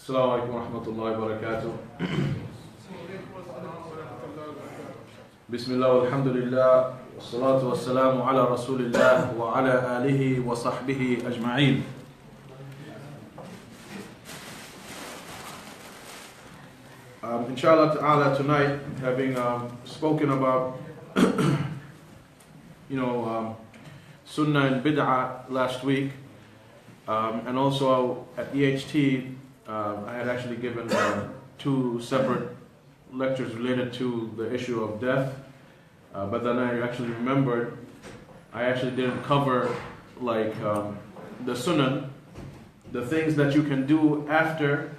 Assalamu alaikum wa rahmatullahi wa barakatuh. Bismillah, alhamdulillah, wassalatu wassalamu ala rasulillah wa ala alihi wa sahbihi ajma'een. Inshallah ta'ala, tonight, having spoken about sunnah and bid'ah last week, and also at EHT, I had actually given two separate lectures related to the issue of death, but then I actually remembered I actually didn't cover the sunnah, the things that you can do after,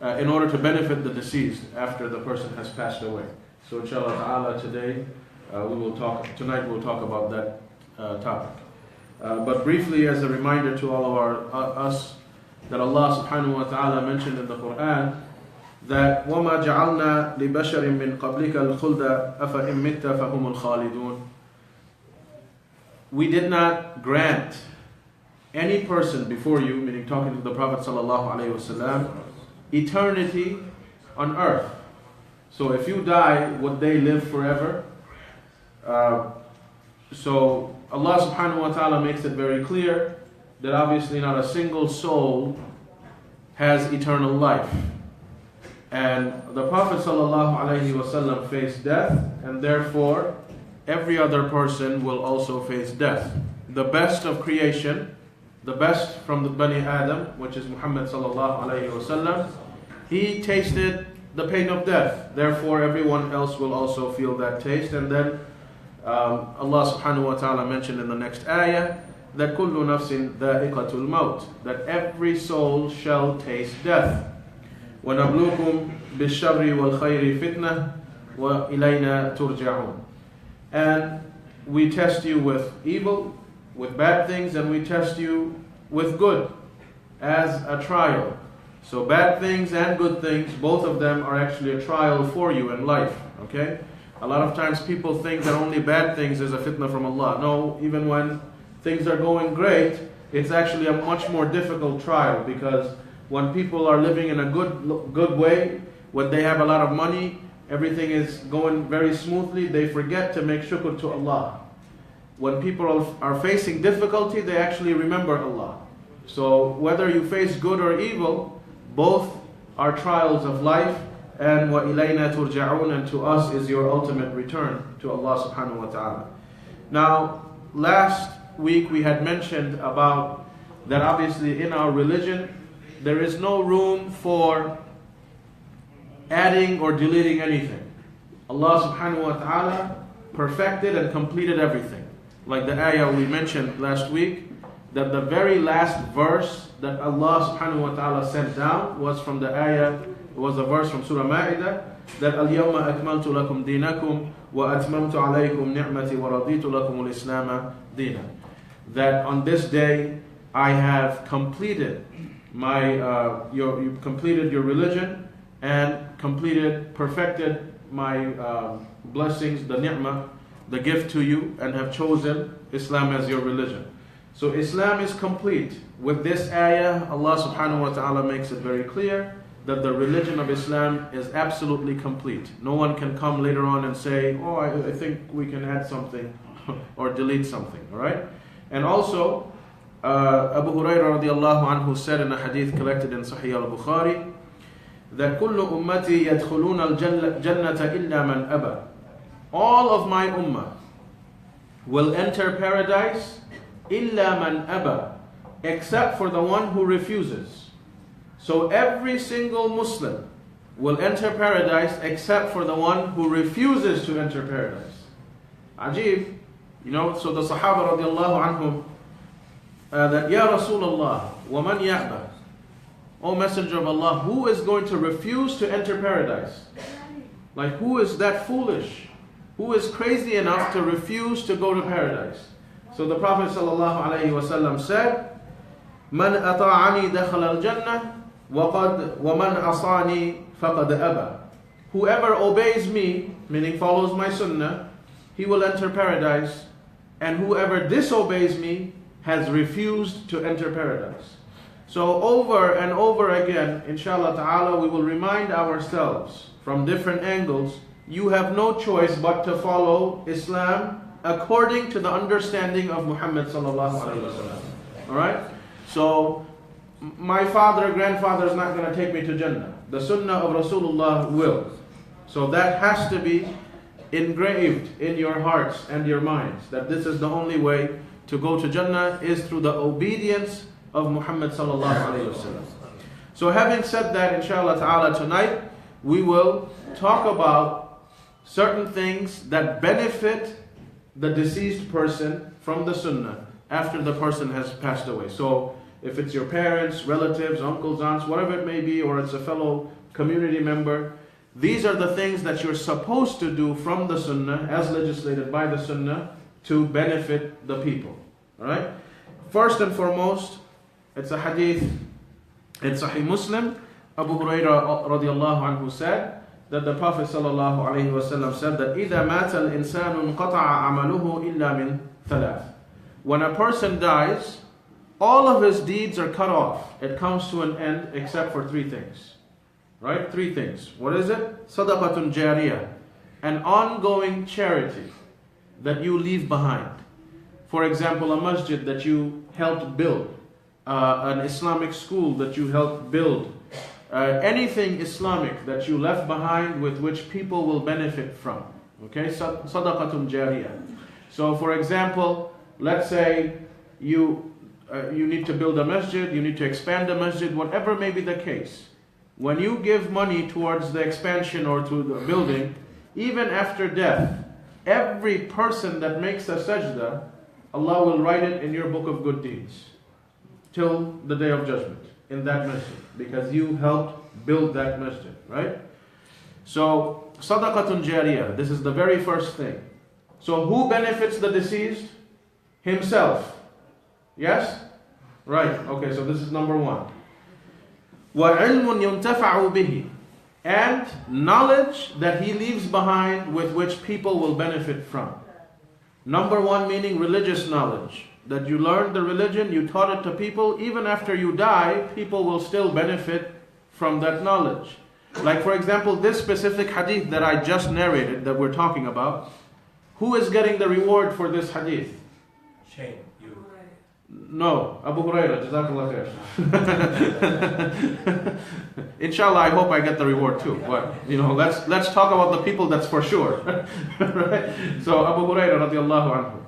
in order to benefit the deceased after the person has passed away. So inshallah ta'ala, tonight we'll talk about that topic. But briefly, as a reminder to all of us, that Allah subhanahu wa ta'ala mentioned in the Quran that وَمَا جَعَلْنَا لِبَشَرٍ مِّن قَبْلِكَ الْخُلْدَ أَفَإِن مِتَّ فَهُمُ الْخَالِدُونَ. We did not grant any person before you, meaning talking to the Prophet sallallahu alaihi wasallam, eternity on earth. So if you die, would they live forever? So Allah subhanahu wa ta'ala makes it very clear that obviously not a single soul has eternal life. And the Prophet ﷺ faced death, and therefore every other person will also face death. The best of creation, the best from the Bani Adam, which is Muhammad ﷺ, he tasted the pain of death. Therefore everyone else will also feel that taste. And then Allah subhanahu wa ta'ala mentioned in the next ayah that kullu nafsin dha'iqatul maut, that every soul shall taste death. وَنَبْلُوكُمْ بِالشَّرِّ وَالْخَيْرِ فِتْنَةً وَإِلَيْنَا تُرْجَعُونَ. And we test you with evil, with bad things, and we test you with good as a trial. So bad things and good things, both of them are actually a trial for you in life. Okay? A lot of times people think that only bad things is a fitna from Allah. No, even when things are going great, it's actually a much more difficult trial, because when people are living in a good way, when they have a lot of money, everything is going very smoothly, they forget to make shukr to Allah. When people are facing difficulty, they actually remember Allah. So whether you face good or evil, both are trials of life, and وَإِلَيْنَا تُرْجَعُونَ, and to us is your ultimate return, to Allah subhanahu wa ta'ala. Now, last week we had mentioned about that obviously in our religion there is no room for adding or deleting anything. Allah subhanahu wa ta'ala perfected and completed everything. Like the ayah we mentioned last week, that the very last verse that Allah subhanahu wa ta'ala sent down was from the ayah, was a verse from Surah Ma'idah, that الْيَوْمَ أَكْمَلْتُ لَكُمْ دِينَكُمْ وَأَتْمَمْتُ عَلَيْكُمْ نِعْمَتِي وَرَضِيتُ لَكُمُ الْإِسْلَامَ دِينًا. That on this day I have completed you completed your religion, and perfected my blessings, the ni'mah, the gift to you, and have chosen Islam as your religion. So Islam is complete. With this ayah, Allah subhanahu wa ta'ala makes it very clear that the religion of Islam is absolutely complete. No one can come later on and say, oh, I think we can add something or delete something, all right? And also, Abu Hurairah radiallahu anhu said in a hadith collected in Sahih al-Bukhari, that كُلُّ أُمَّتِي يَدْخُلُونَ الْجَنَّةَ إِلَّا مَنْ أَبَى. All of my ummah will enter paradise, إِلَّا مَنْ أَبَى, except for the one who refuses. So every single Muslim will enter paradise except for the one who refuses to enter paradise. Ajib, so the Sahaba radiallahu anhum, that Ya Rasulullah, وَمَنْ يَأْبَى, O Messenger of Allah, who is going to refuse to enter paradise? Like, who is that foolish? Who is crazy enough to refuse to go to paradise? So the Prophet ﷺ said, مَنْ أَطَاعَنِي دَخَلَ الْجَنَّةِ وَمَنْ عَصَانِي فَقَدْ أَبَى. Whoever obeys me, meaning follows my sunnah, he will enter paradise, and whoever disobeys me has refused to enter paradise. So over and over again, inshallah ta'ala, we will remind ourselves from different angles, you have no choice but to follow Islam according to the understanding of Muhammad sallallahu alaihi wasallam. Alright? So, my father, grandfather is not going to take me to Jannah. The Sunnah of Rasulullah will. So that has to be engraved in your hearts and your minds, that this is the only way to go to Jannah is through the obedience of Muhammad sallallahu alaihi wasallam. So having said that, inshallah ta'ala, tonight we will talk about certain things that benefit the deceased person from the Sunnah after the person has passed away. So if it's your parents, relatives, uncles, aunts, whatever it may be, or it's a fellow community member, these are the things that you're supposed to do from the Sunnah, as legislated by the Sunnah, to benefit the people. Alright? First and foremost, it's a hadith in Sahih Muslim. Abu Hurairah radiallahu anhu said that the Prophet sallallahu alayhi wa sallam said that إِذَا مَاتَ الْإِنسَانُ انْقَطَعَ عَمَلُهُ إِلَّا مِنْ ثَلَاثٍ. When a person dies, all of his deeds are cut off. It comes to an end except for three things. Right? Three things. What is it? Sadaqatun jariyah. An ongoing charity that you leave behind. For example, a masjid that you helped build. An Islamic school that you helped build. Anything Islamic that you left behind with which people will benefit from. Okay? Sadaqatun jariyah. So for example, let's say you need to build a masjid, you need to expand a masjid, whatever may be the case. When you give money towards the expansion or to the building, even after death, every person that makes a sajda, Allah will write it in your book of good deeds till the day of judgment in that masjid, because you helped build that masjid, right? So, sadaqatun jariyah, this is the very first thing. So who benefits the deceased? Himself. Yes? Right, okay, so this is number one. وَعِلْمٌ يُنْتَفَعُ بِهِ. And knowledge that he leaves behind with which people will benefit from. Number one meaning religious knowledge. That you learned the religion, you taught it to people, even after you die, people will still benefit from that knowledge. Like for example, this specific hadith that I just narrated, that we're talking about, who is getting the reward for this hadith? Shame, you. No, Abu Hurairah, Jazakallah khair. Inshallah, I hope I get the reward too. But let's talk about the people that's for sure. Right? So Abu Hurairah radiallahu anhu.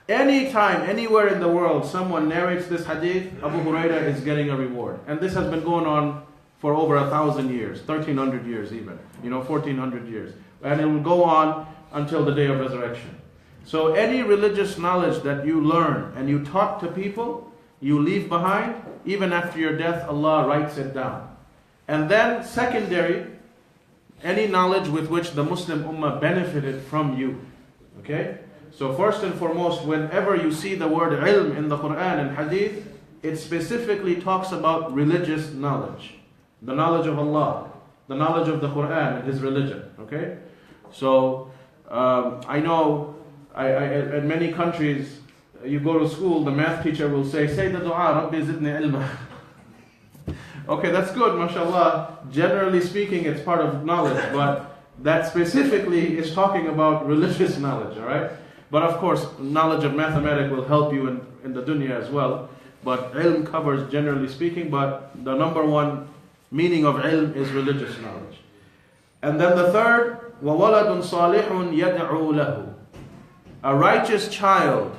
Anytime, anywhere in the world, someone narrates this hadith, Abu Hurairah is getting a reward. And this has been going on for over 1,000 years, 1,300 years even, 1,400 years. And it will go on until the day of resurrection. So any religious knowledge that you learn and you taught to people, you leave behind, even after your death, Allah writes it down. And then secondary, any knowledge with which the Muslim Ummah benefited from you. Okay? So first and foremost, whenever you see the word ilm in the Quran and Hadith, it specifically talks about religious knowledge. The knowledge of Allah, the knowledge of the Quran and His religion. Okay? So, I know in many countries, you go to school, the math teacher will say the dua, Rabbi zidni ilma. Okay, that's good, mashallah. Generally speaking, it's part of knowledge, but that specifically is talking about religious knowledge, alright? But of course, knowledge of mathematics will help you in the dunya as well. But ilm covers generally speaking, but the number one meaning of ilm is religious knowledge. And then the third, وَوَلَدٌ صَالِحٌ يَدْعُو لَهُ. A righteous child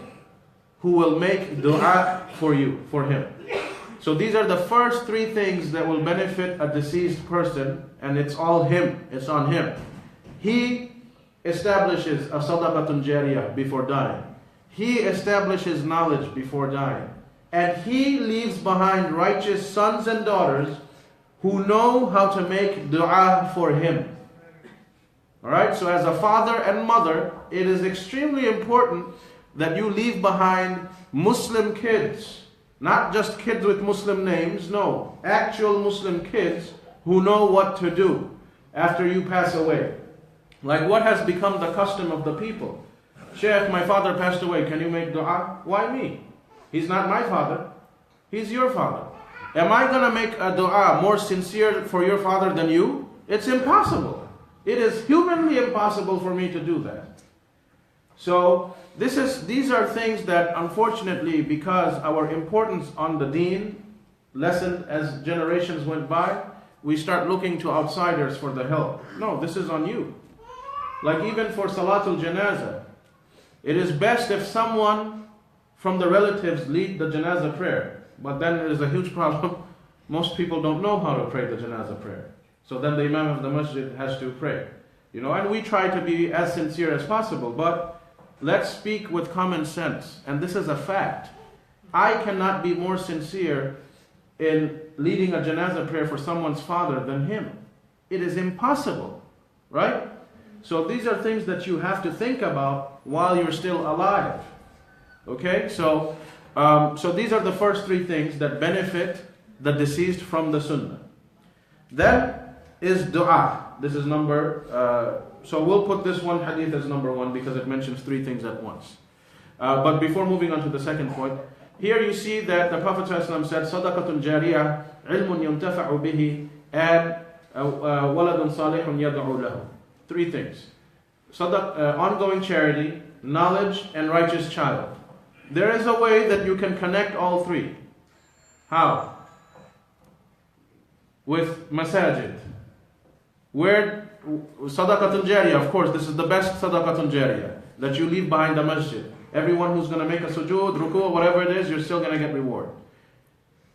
who will make dua for you, for him. So these are the first three things that will benefit a deceased person, and it's all him, it's on him. He establishes a sadaqatun jariyah before dying. He establishes knowledge before dying. And he leaves behind righteous sons and daughters who know how to make dua for him. Alright, so as a father and mother, it is extremely important that you leave behind Muslim kids. Not just kids with Muslim names, no. Actual Muslim kids who know what to do after you pass away. Like what has become the custom of the people. Sheikh, my father passed away, can you make dua? Why me? He's not my father. He's your father. Am I going to make a dua more sincere for your father than you? It's impossible. It is humanly impossible for me to do that. So these are things that unfortunately, because our importance on the deen lessened as generations went by, we start looking to outsiders for the help. No, this is on you. Like even for Salatul Janazah, it is best if someone from the relatives lead the Janazah prayer. But then there is a huge problem. Most people don't know how to pray the Janazah prayer. So then the Imam of the Masjid has to pray. And we try to be as sincere as possible, but let's speak with common sense. And this is a fact. I cannot be more sincere in leading a Janazah prayer for someone's father than him. It is impossible, right? So these are things that you have to think about while you're still alive. Okay, so these are the first three things that benefit the deceased from the sunnah. Then is dua. This is so we'll put this one hadith as number one because it mentions three things at once. But before moving on to the second point, here you see that the Prophet ﷺ said, Sadaqatun jariyah, ilmun yuntafa'u bihi, and waladun salihun yad'u lahu. Three things. Ongoing charity, knowledge, and righteous child. There is a way that you can connect all three. How? With masajid. Where sadaqatul jariyah, of course, this is the best sadaqatul jariyah that you leave behind the masjid. Everyone who's going to make a sujood, ruku, whatever it is, you're still going to get reward.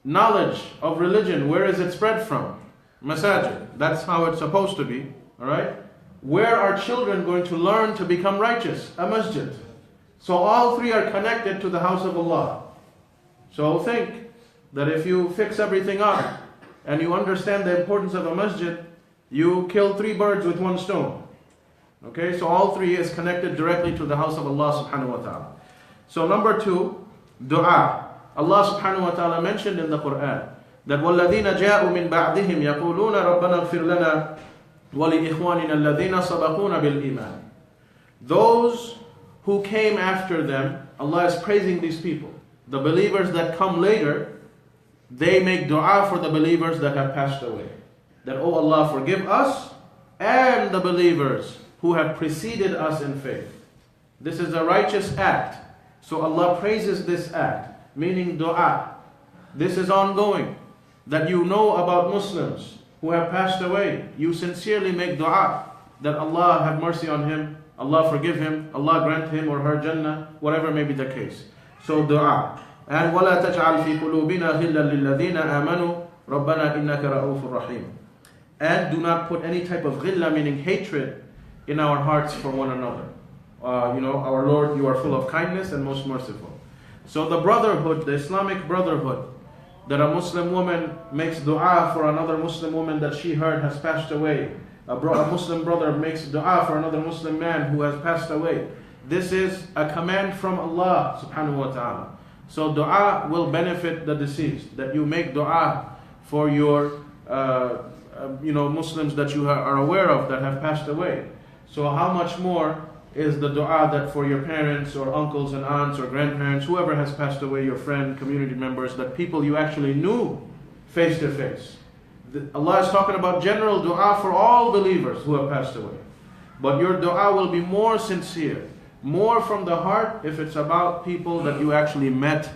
Knowledge of religion, where is it spread from? Masajid. That's how it's supposed to be. Alright? Where are children going to learn to become righteous? A masjid. So all three are connected to the house of Allah. So think that if you fix everything up and you understand the importance of a masjid, you kill three birds with one stone. Okay, so all three is connected directly to the house of Allah subhanahu wa ta'ala. So number two, dua. Allah subhanahu wa ta'ala mentioned in the Quran that وَالَّذِينَ جَاءُوا مِن بَعْدِهِمْ يَقُولُونَ رَبَّنَا اغْفِرْ لَنَا وَلِإِخْوَانِنَا الَّذِينَ سَبَقُونَ بِالْإِيمَانِ. Those who came after them, Allah is praising these people. The believers that come later, they make dua for the believers that have passed away. That, oh Allah, forgive us and the believers who have preceded us in faith. This is a righteous act. So Allah praises this act, meaning dua. This is ongoing. That you know about Muslims who have passed away. You sincerely make dua that Allah have mercy on him, Allah forgive him, Allah grant him or her Jannah, whatever may be the case. So dua. And وَلَا تَجْعَلْ فِي قُلُوبِنَا غِلًّا لِلَّذِينَ آمَنُوا رَبَّنَا إِنَّكَ رَءُوفٌ رَحِيمٌ. And do not put any type of ghilla, meaning hatred, in our hearts for one another. Our Lord, you are full of kindness and most merciful. So the brotherhood, the Islamic brotherhood, that a Muslim woman makes dua for another Muslim woman that she heard has passed away. A Muslim brother makes dua for another Muslim man who has passed away. This is a command from Allah subhanahu wa ta'ala. So dua will benefit the deceased. That you make dua for your Muslims that you are aware of that have passed away. So how much more is the dua that for your parents or uncles and aunts or grandparents, whoever has passed away, your friend, community members, that people you actually knew face to face. Allah is talking about general dua for all believers who have passed away. But your dua will be more sincere, more from the heart if it's about people that you actually met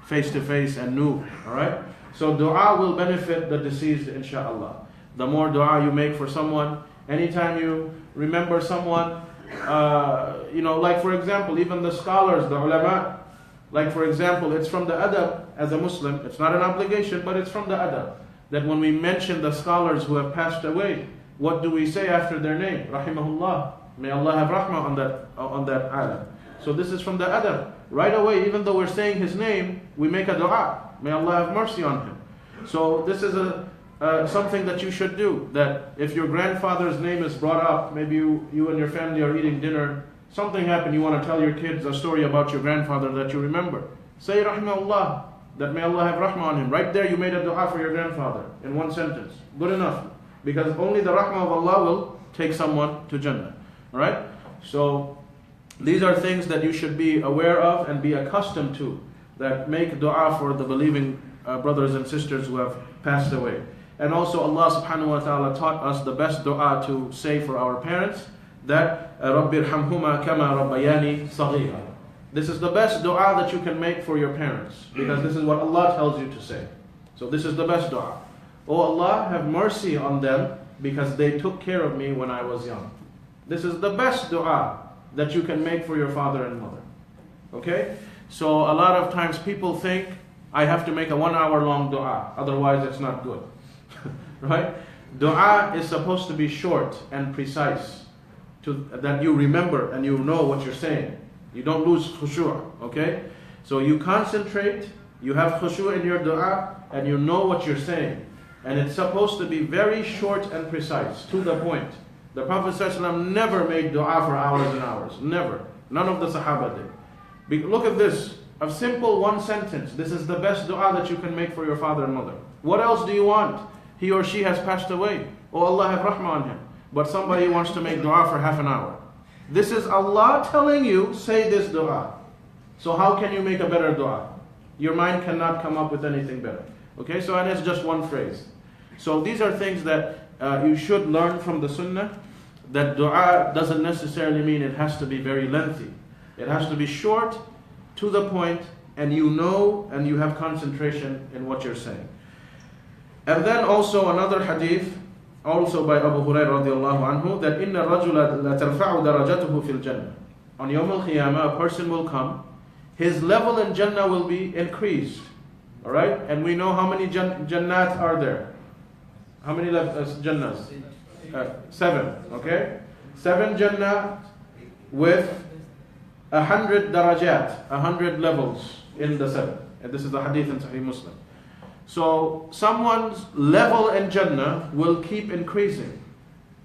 face to face and knew. Alright? So dua will benefit the deceased, inshaAllah. The more dua you make for someone, anytime you remember someone, like for example, even the scholars, the ulama, like for example, it's from the adab as a Muslim, it's not an obligation, but it's from the adab, that when we mention the scholars who have passed away, what do we say after their name? Rahimahullah. May Allah have rahmah on that alim. So this is from the adab. Right away, even though we're saying his name, we make a dua. May Allah have mercy on him. So this is something that you should do. That if your grandfather's name is brought up, maybe you and your family are eating dinner, something happened, you want to tell your kids a story about your grandfather that you remember. Say rahimahullah, that may Allah have rahmah on him. Right there you made a dua for your grandfather in one sentence. Good enough. Because only the rahmah of Allah will take someone to Jannah. Alright? So these are things that you should be aware of and be accustomed to, that make dua for the believing brothers and sisters who have passed away. And also Allah subhanahu wa ta'ala taught us the best dua to say for our parents, that رَبِّ ارْحَمْهُمَا كَمَا رَبَّيَانِي صَغِيرًا. This is the best dua that you can make for your parents, because this is what Allah tells you to say. So this is the best dua. Oh Allah, have mercy on them because they took care of me when I was young. This is the best dua that you can make for your father and mother. Okay? So a lot of times people think, I have to make a 1 hour long dua, otherwise it's not good. Right? Dua is supposed to be short and precise, that you remember and you know what you're saying. You don't lose khushu', okay? So you concentrate, you have khushu' in your dua, and you know what you're saying. And it's supposed to be very short and precise, to the point. The Prophet ﷺ never made dua for hours and hours. Never. None of the Sahaba did. Look at this. A simple one sentence. This is the best dua that you can make for your father and mother. What else do you want? He or she has passed away. Oh Allah, have rahmah on him. But somebody wants to make dua for half an hour. This is Allah telling you, say this dua. So how can you make a better dua? Your mind cannot come up with anything better. Okay, so and it's just one phrase. So these are things that you should learn from the sunnah, that dua doesn't necessarily mean it has to be very lengthy. It has to be short, to the point, and you know and you have concentration in what you're saying. And then also another hadith, also by Abu Hurairah radiallahu anhu, that إِنَّ الرَّجُلَ لَتَرْفَعُ دَرَجَتُهُ فِي الْجَنَّةِ. On Yawm al-Qiyamah, a person will come, his level in Jannah will be increased. Alright? And we know how many Jannat are there. How many Jannahs? 7. Okay? 7 Jannah with 100 darajat, 100 levels in the 7. And this is the hadith in Sahih Muslim. So someone's level in Jannah will keep increasing.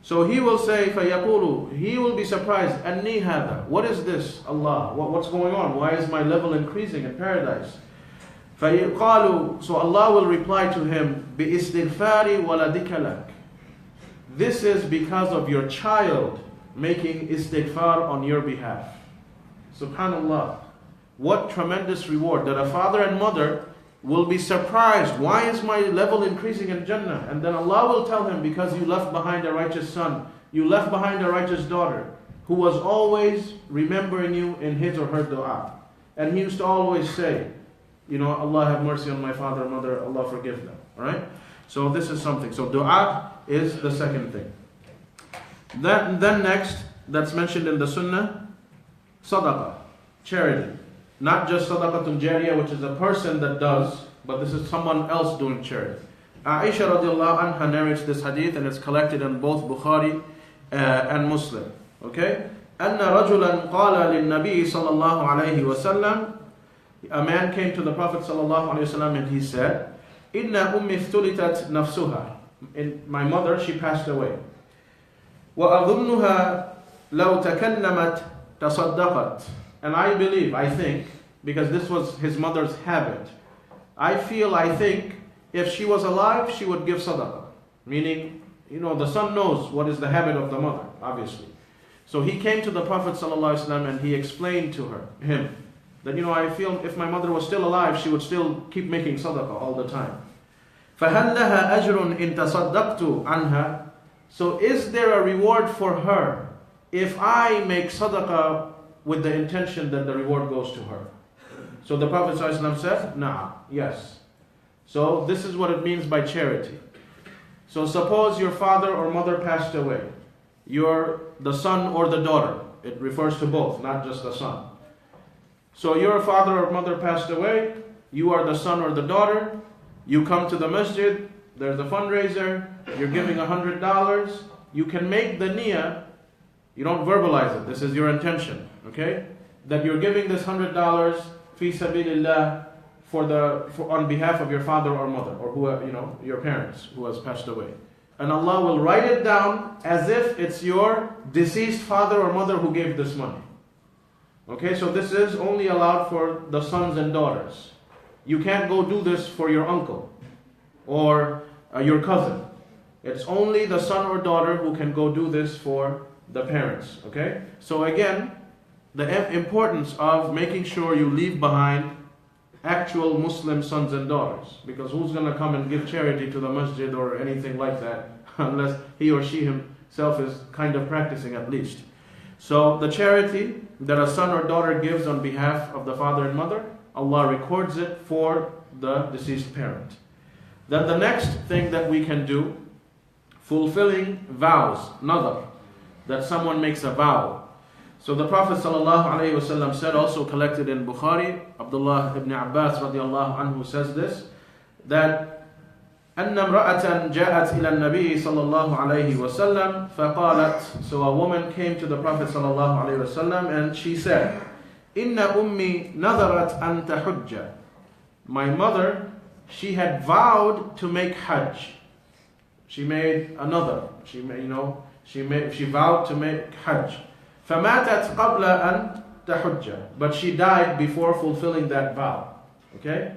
So he will say, فَيَقُولُ, he will be surprised, أَنِّي هَذَا, what is this, Allah? What's going on? Why is my level increasing in paradise? فَيَقَالُ, so Allah will reply to him, بِإِسْتِغْفَارِ وَلَدِكَ لَكَ. This is because of your child making istighfar on your behalf. Subhanallah. What tremendous reward, that a father and mother will be surprised. Why is my level increasing in Jannah? And then Allah will tell him, because you left behind a righteous son, you left behind a righteous daughter, who was always remembering you in his or her dua. And he used to always say, you know, Allah have mercy on my father and mother, Allah forgive them. Alright? So this is something. So dua is the second thing. Then next, that's mentioned in the sunnah, sadaqah, charity. Not just sadaqatul jariyah, which is a person that does, but this is someone else doing charity. Aisha radiallahu anha narrates this hadith, and it's collected in both Bukhari and Muslim. Okay? أن رجلا قال للنبي صلى الله عليه وسلم, a man came to the Prophet صلى الله عليه وسلم and he said, إن أمي افتلتت نفسها. My mother, she passed away. وأظنها لو تكلمت تصدقت. And I believe, I think, because this was his mother's habit, I think, if she was alive, she would give sadaqah. Meaning, you know, the son knows what is the habit of the mother, obviously. So he came to the Prophet ﷺ and he explained to him, that, you know, I feel if my mother was still alive, she would still keep making sadaqah all the time. فَهَلْ لَهَا أَجْرٌ إِن تَصَدَّقْتُ عَنْهَا. So is there a reward for her if I make sadaqah with the intention that the reward goes to her? So the Prophet ﷺ said, nah, yes. So this is what it means by charity. So suppose your father or mother passed away. You're the son or the daughter. It refers to both, not just the son. So your father or mother passed away. You are the son or the daughter. You come to the masjid. There's a fundraiser. You're giving $100. You can make the niyyah. You don't verbalize it. This is your intention. Okay? That you're giving this $100 fi sabilillah on behalf of your father or mother, or who, you know, your parents who has passed away. And Allah will write it down as if it's your deceased father or mother who gave this money. Okay, so this is only allowed for the sons and daughters. You can't go do this for your uncle or your cousin. It's only the son or daughter who can go do this for the parents. Okay, so again, the importance of making sure you leave behind actual Muslim sons and daughters. Because who's going to come and give charity to the masjid or anything like that unless he or she himself is kind of practicing at least. So the charity that a son or daughter gives on behalf of the father and mother, Allah records it for the deceased parent. Then the next thing that we can do, fulfilling vows, nadar, that someone makes a vow. So the Prophet ﷺ said, also collected in Bukhari, Abdullah ibn Abbas radiallahu anhu says this, that أن امرأة جاءت إلى النبي صلى الله عليه وسلم فقالت, so a woman came to the Prophet صلى الله عليه وسلم and she said, إن أمي نذرت أن تحج. My mother, she had vowed to make Hajj. She made another. She vowed to make Hajj. فماتت قبل أن تحج. But she died before fulfilling that vow. Okay?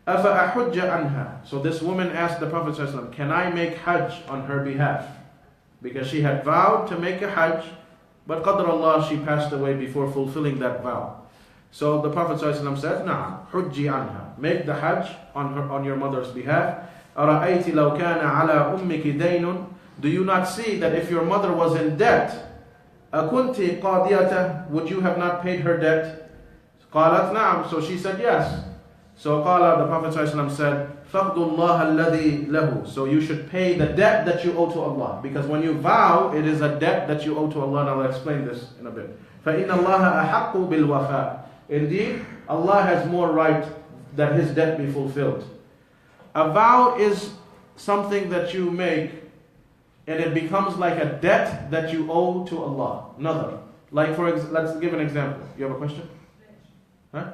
أفأحج عنها. So this woman asked the Prophet ﷺ, can I make Hajj on her behalf? Because she had vowed to make a Hajj, but qadr Allah, she passed away before fulfilling that vow. So the Prophet ﷺ said, نعم, حجي عنها. Make the Hajj on your mother's behalf. أرأيت لو كان على أمك دين. Do you not see that if your mother was in debt, أكنت قاضية, would you have not paid her debt? قالت نعم. So she said yes. So the Prophet ﷺ said, فَقْدُ اللَّهَ الَّذِي لَهُ. So you should pay the debt that you owe to Allah. Because when you vow, it is a debt that you owe to Allah. And I'll explain this in a bit. فَإِنَّ اللَّهَ أَحَقُّ بِالْوَفَاءِ. Indeed, Allah has more right that His debt be fulfilled. A vow is something that you make and it becomes like a debt that you owe to Allah. Another. Like let's give an example. You have a question? Huh?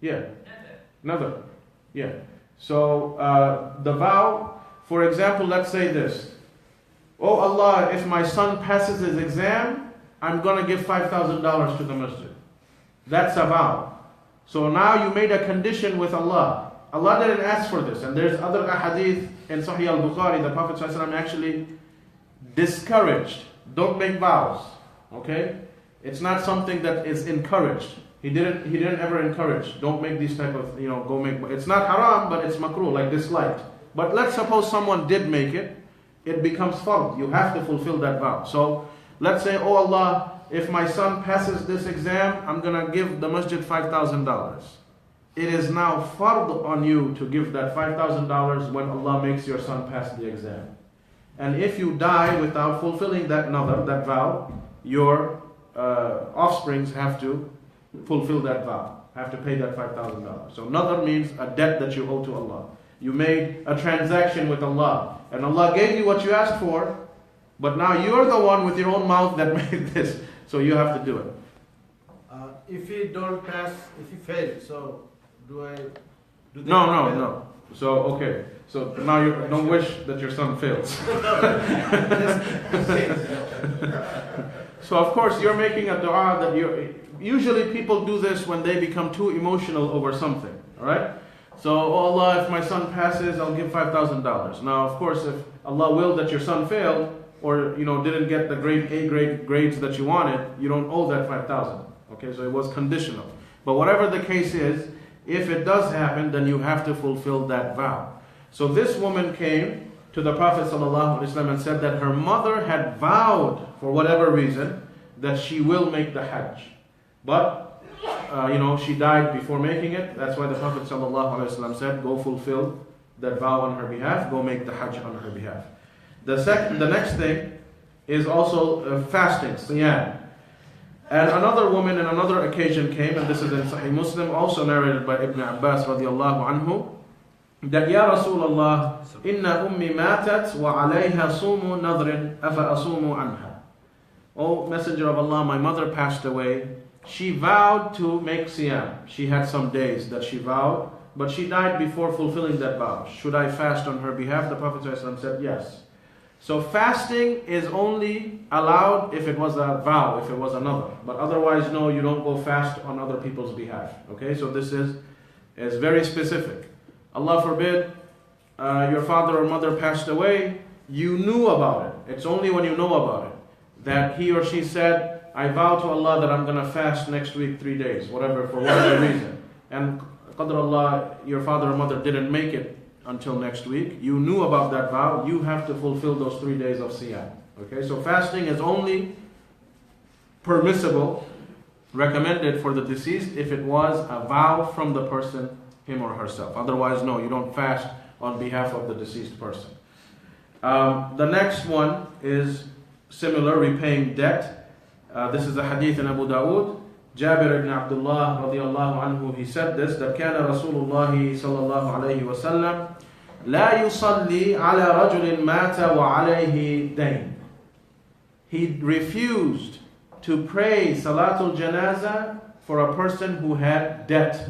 Yeah. Another. Yeah. So the vow, for example, let's say this. Oh Allah, if my son passes his exam, I'm going to give $5,000 to the masjid. That's a vow. So now you made a condition with Allah. Allah didn't ask for this. And there's other ahadith in Sahih al-Bukhari, the Prophet ﷺ actually discouraged. Don't make vows. Okay? It's not something that is encouraged. He didn't ever encourage. Don't make these type of, go make. It's not haram, but it's makruh, like disliked. But let's suppose someone did make it. It becomes fard. You have to fulfill that vow. So let's say, oh Allah, if my son passes this exam, I'm going to give the masjid $5,000. It is now fard on you to give that $5,000 when Allah makes your son pass the exam. And if you die without fulfilling that vow, your offsprings have to fulfill that vow, have to pay that $5,000. So nadar means a debt that you owe to Allah. You made a transaction with Allah, and Allah gave you what you asked for, but now you're the one with your own mouth that made this, so you have to do it. If you don't pass, if you fail, so do No. So, okay. So now you don't wish that your son fails. So of course you're making a dua that usually people do this when they become too emotional over something. Alright? So, oh Allah, if my son passes, I'll give $5,000. Now of course if Allah willed that your son failed, or didn't get the grades that you wanted, you don't owe that $5,000. Okay, so it was conditional. But whatever the case is, if it does happen, then you have to fulfill that vow. So this woman came to the Prophet ﷺ and said that her mother had vowed, for whatever reason, that she will make the Hajj. But, she died before making it. That's why the Prophet ﷺ said, go fulfill that vow on her behalf, go make the Hajj on her behalf. The next thing is also fasting, siyam. And another woman in another occasion came, and this is in Sahih Muslim, also narrated by Ibn Abbas radiallahu anhu, that Ya Rasulullah, inna ummi matat wa alayha sumu nadrin afa asumu anha. O Messenger of Allah, my mother passed away. She vowed to make siyam. She had some days that she vowed, but she died before fulfilling that vow. Should I fast on her behalf? The Prophet ﷺ said yes. So fasting is only allowed if it was a vow, if it was another. But otherwise, no, you don't go fast on other people's behalf. Okay, so this is very specific. Allah forbid, your father or mother passed away, you knew about it. It's only when you know about it that he or she said, I vow to Allah that I'm going to fast next week 3 days, for whatever reason. And Qadr Allah, your father or mother didn't make it until next week, you knew about that vow, you have to fulfill those 3 days of siyam. Okay, so fasting is only permissible, recommended for the deceased if it was a vow from the person, him or herself. Otherwise, no, you don't fast on behalf of the deceased person. The next one is similar, repaying debt. This is a hadith in Abu Dawood. Jabir ibn Abdullah radiallahu anhu, he said this, that كان رسول الله صلى الله عليه وسلم لا يصلي على رجل مات وعليه دين. He refused to pray Salatul Janazah for a person who had debt.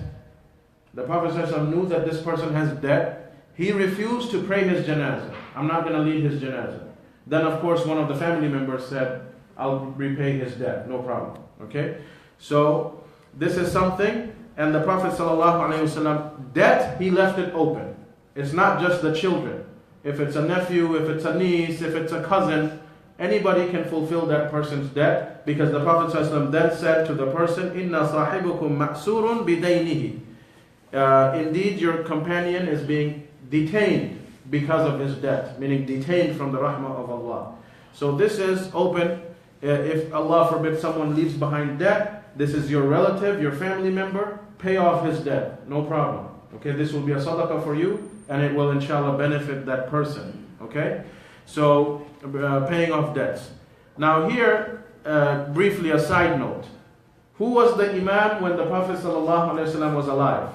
The Prophet ﷺ knew that this person has debt. He refused to pray his janazah. I'm not going to lead his janazah. Then of course one of the family members said, I'll repay his debt, no problem. Okay? So this is something, and the Prophet ﷺ, debt, he left it open. It's not just the children. If it's a nephew, if it's a niece, if it's a cousin, anybody can fulfill that person's debt, because the Prophet ﷺ then said to the person, Inna sahibukum ma'surun bidaynihi. Indeed, your companion is being detained because of his debt, meaning detained from the rahmah of Allah. So this is open. If Allah forbid someone leaves behind debt, this is your relative, your family member, pay off his debt, no problem. Okay, this will be a sadaqah for you, and it will inshallah benefit that person. Okay, so paying off debts. Now here, briefly a side note. Who was the Imam when the Prophet ﷺ was alive?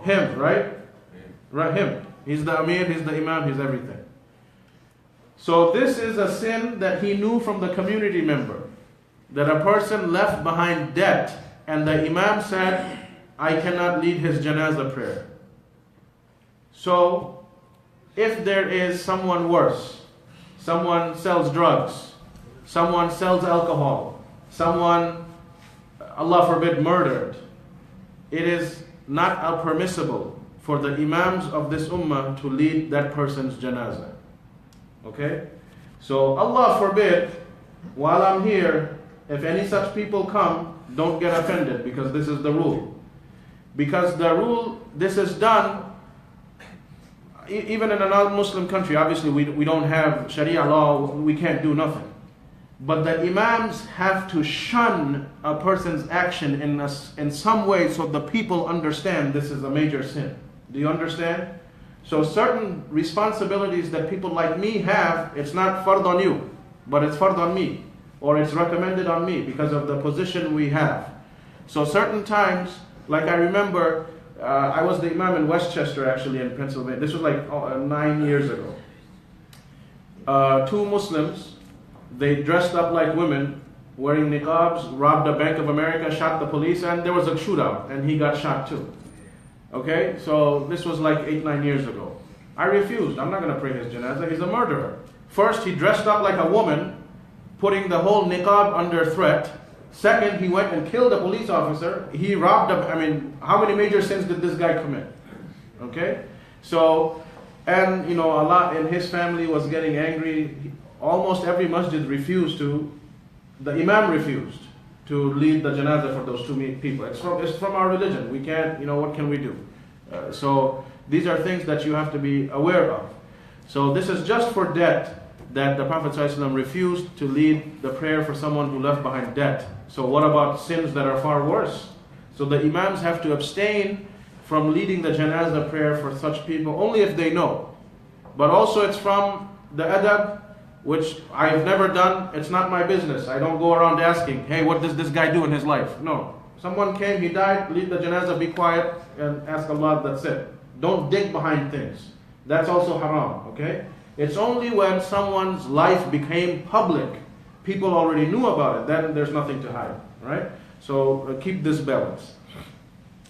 Him, right? Right, him. He's the Amir, he's the Imam, he's everything. So this is a sin that he knew from the community member, that a person left behind debt, and the Imam said, I cannot lead his janazah prayer. So, if there is someone worse, someone sells drugs, someone sells alcohol, someone, Allah forbid, murdered, it is not permissible for the Imams of this ummah to lead that person's janazah. Okay? So, Allah forbid, while I'm here, if any such people come, don't get offended, because this is the rule. Because the rule, this is done, even in a non-Muslim country, obviously we don't have Sharia law, we can't do nothing. But the Imams have to shun a person's action in some way so the people understand this is a major sin. Do you understand? So certain responsibilities that people like me have, it's not fard on you, but it's fard on me. Or it's recommended on me because of the position we have. So certain times, like I remember, I was the Imam in Westchester actually in Pennsylvania. This was like 9 years ago. Two Muslims, they dressed up like women, wearing niqabs, robbed a Bank of America, shot the police, and there was a shootout, and he got shot too. Okay, so this was like 8-9 years ago. I refused. I'm not going to pray his janazah. He's a murderer. First, he dressed up like a woman, putting the whole niqab under threat. Second, he went and killed a police officer. He robbed how many major sins did this guy commit? Okay? So, and a lot in his family was getting angry. Almost every masjid the Imam refused to lead the janazah for those two people. It's from our religion. We can't, what can we do? So, these are things that you have to be aware of. So, this is just for debt, that the Prophet ﷺ refused to lead the prayer for someone who left behind debt. So what about sins that are far worse? So the Imams have to abstain from leading the janazah prayer for such people only if they know. But also it's from the adab, which I've never done. It's not my business. I don't go around asking, hey, what does this guy do in his life? No. Someone came, he died, lead the janazah, be quiet, and ask Allah, that's it. Don't dig behind things. That's also haram, okay? It's only when someone's life became public, people already knew about it, then there's nothing to hide, right? So keep this balance.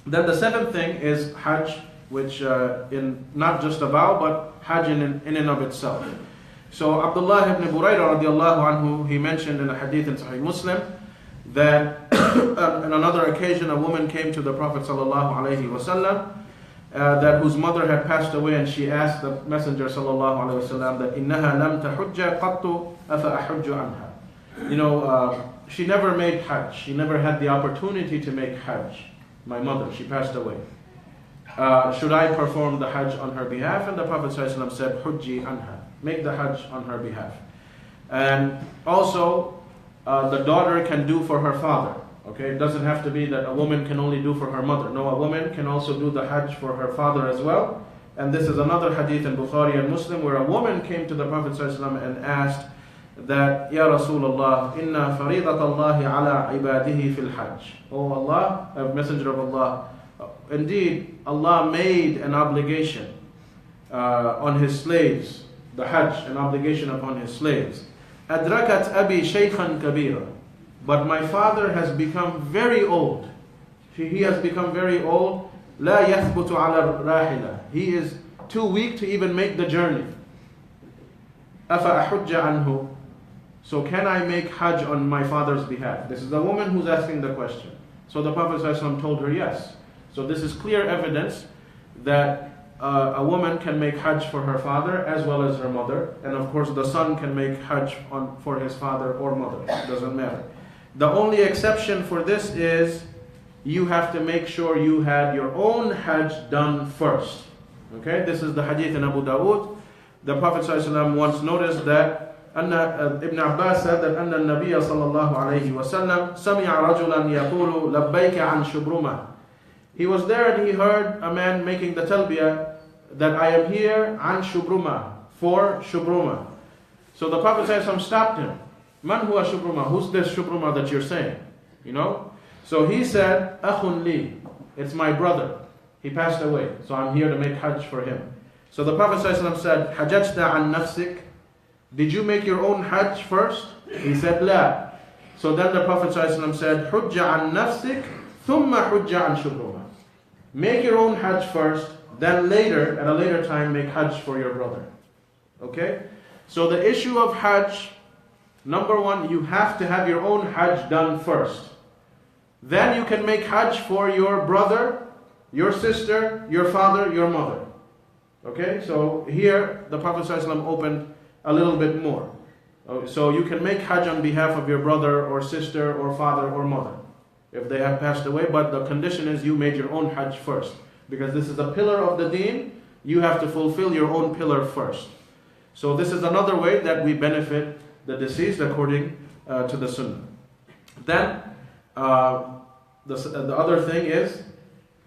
Then the seventh thing is Hajj, which in not just a vow, but Hajj in and of itself. So Abdullah ibn Buraydah radiallahu anhu, he mentioned in a hadith in Sahih Muslim that on another occasion a woman came to the Prophet sallallahu alaihi wasallam, that whose mother had passed away, and she asked the Messenger sallallahu alaihi wasallam that إنها لم تحج قط أفأحج عنها. She never made Hajj. She never had the opportunity to make Hajj. my mother, she passed away. Should I perform the Hajj on her behalf? And the Prophet ﷺ said, Hujji anha, make the Hajj on her behalf. And also, the daughter can do for her father. Okay, it doesn't have to be that a woman can only do for her mother. No, a woman can also do the Hajj for her father as well. And this is another hadith in Bukhari and Muslim where a woman came to the Prophet ﷺ and asked that, Ya Rasulullah, inna faridat Allahi ala ibadihi fil Hajj. Oh Allah, a messenger of Allah, indeed Allah made an obligation on His slaves, the Hajj, an obligation upon His slaves. Adrakat abi shaykhan kabira. But my father has become very old. He has become very old. لا يثبت على الراحلة. He is too weak to even make the journey. أفأحج عنه. So can I make Hajj on my father's behalf? This is the woman who's asking the question. So the Prophet ﷺ told her yes. So this is clear evidence that a woman can make Hajj for her father as well as her mother. And of course the son can make Hajj for his father or mother. It doesn't matter. The only exception for this is you have to make sure you had your own Hajj done first. Okay, this is the hadith in Abu Dawood. The Prophet ﷺ once noticed that Ibn Abbas said that أن النبي صلى الله عليه وسلم سمع رجلا يقول لبيك عن شبرمة. He was there and he heard a man making the talbiyah that I am here عن شبرمة, for Shubruma. So the Prophet ﷺ stopped him. Man huwa Shubruma? Who's this Shubruma that you're saying? You know? So he said, Akhun li, it's my brother. He passed away, so I'm here to make Hajj for him. So the Prophet ﷺ said, Hajjajta an nafsik? Did you make your own Hajj first? He said, La. So then the Prophet ﷺ said, Hujja an nafsik, thumma hujja an Shubruma. Make your own Hajj first, then later, at a later time, make Hajj for your brother. Okay? So the issue of Hajj, number one, you have to have your own Hajj done first. Then you can make Hajj for your brother, your sister, your father, your mother. Okay, so here the Prophet ﷺ opened a little bit more. So you can make Hajj on behalf of your brother or sister or father or mother if they have passed away, but the condition is you made your own Hajj first. Because this is a pillar of the deen, you have to fulfill your own pillar first. So this is another way that we benefit the deceased according to the Sunnah. Then the other thing is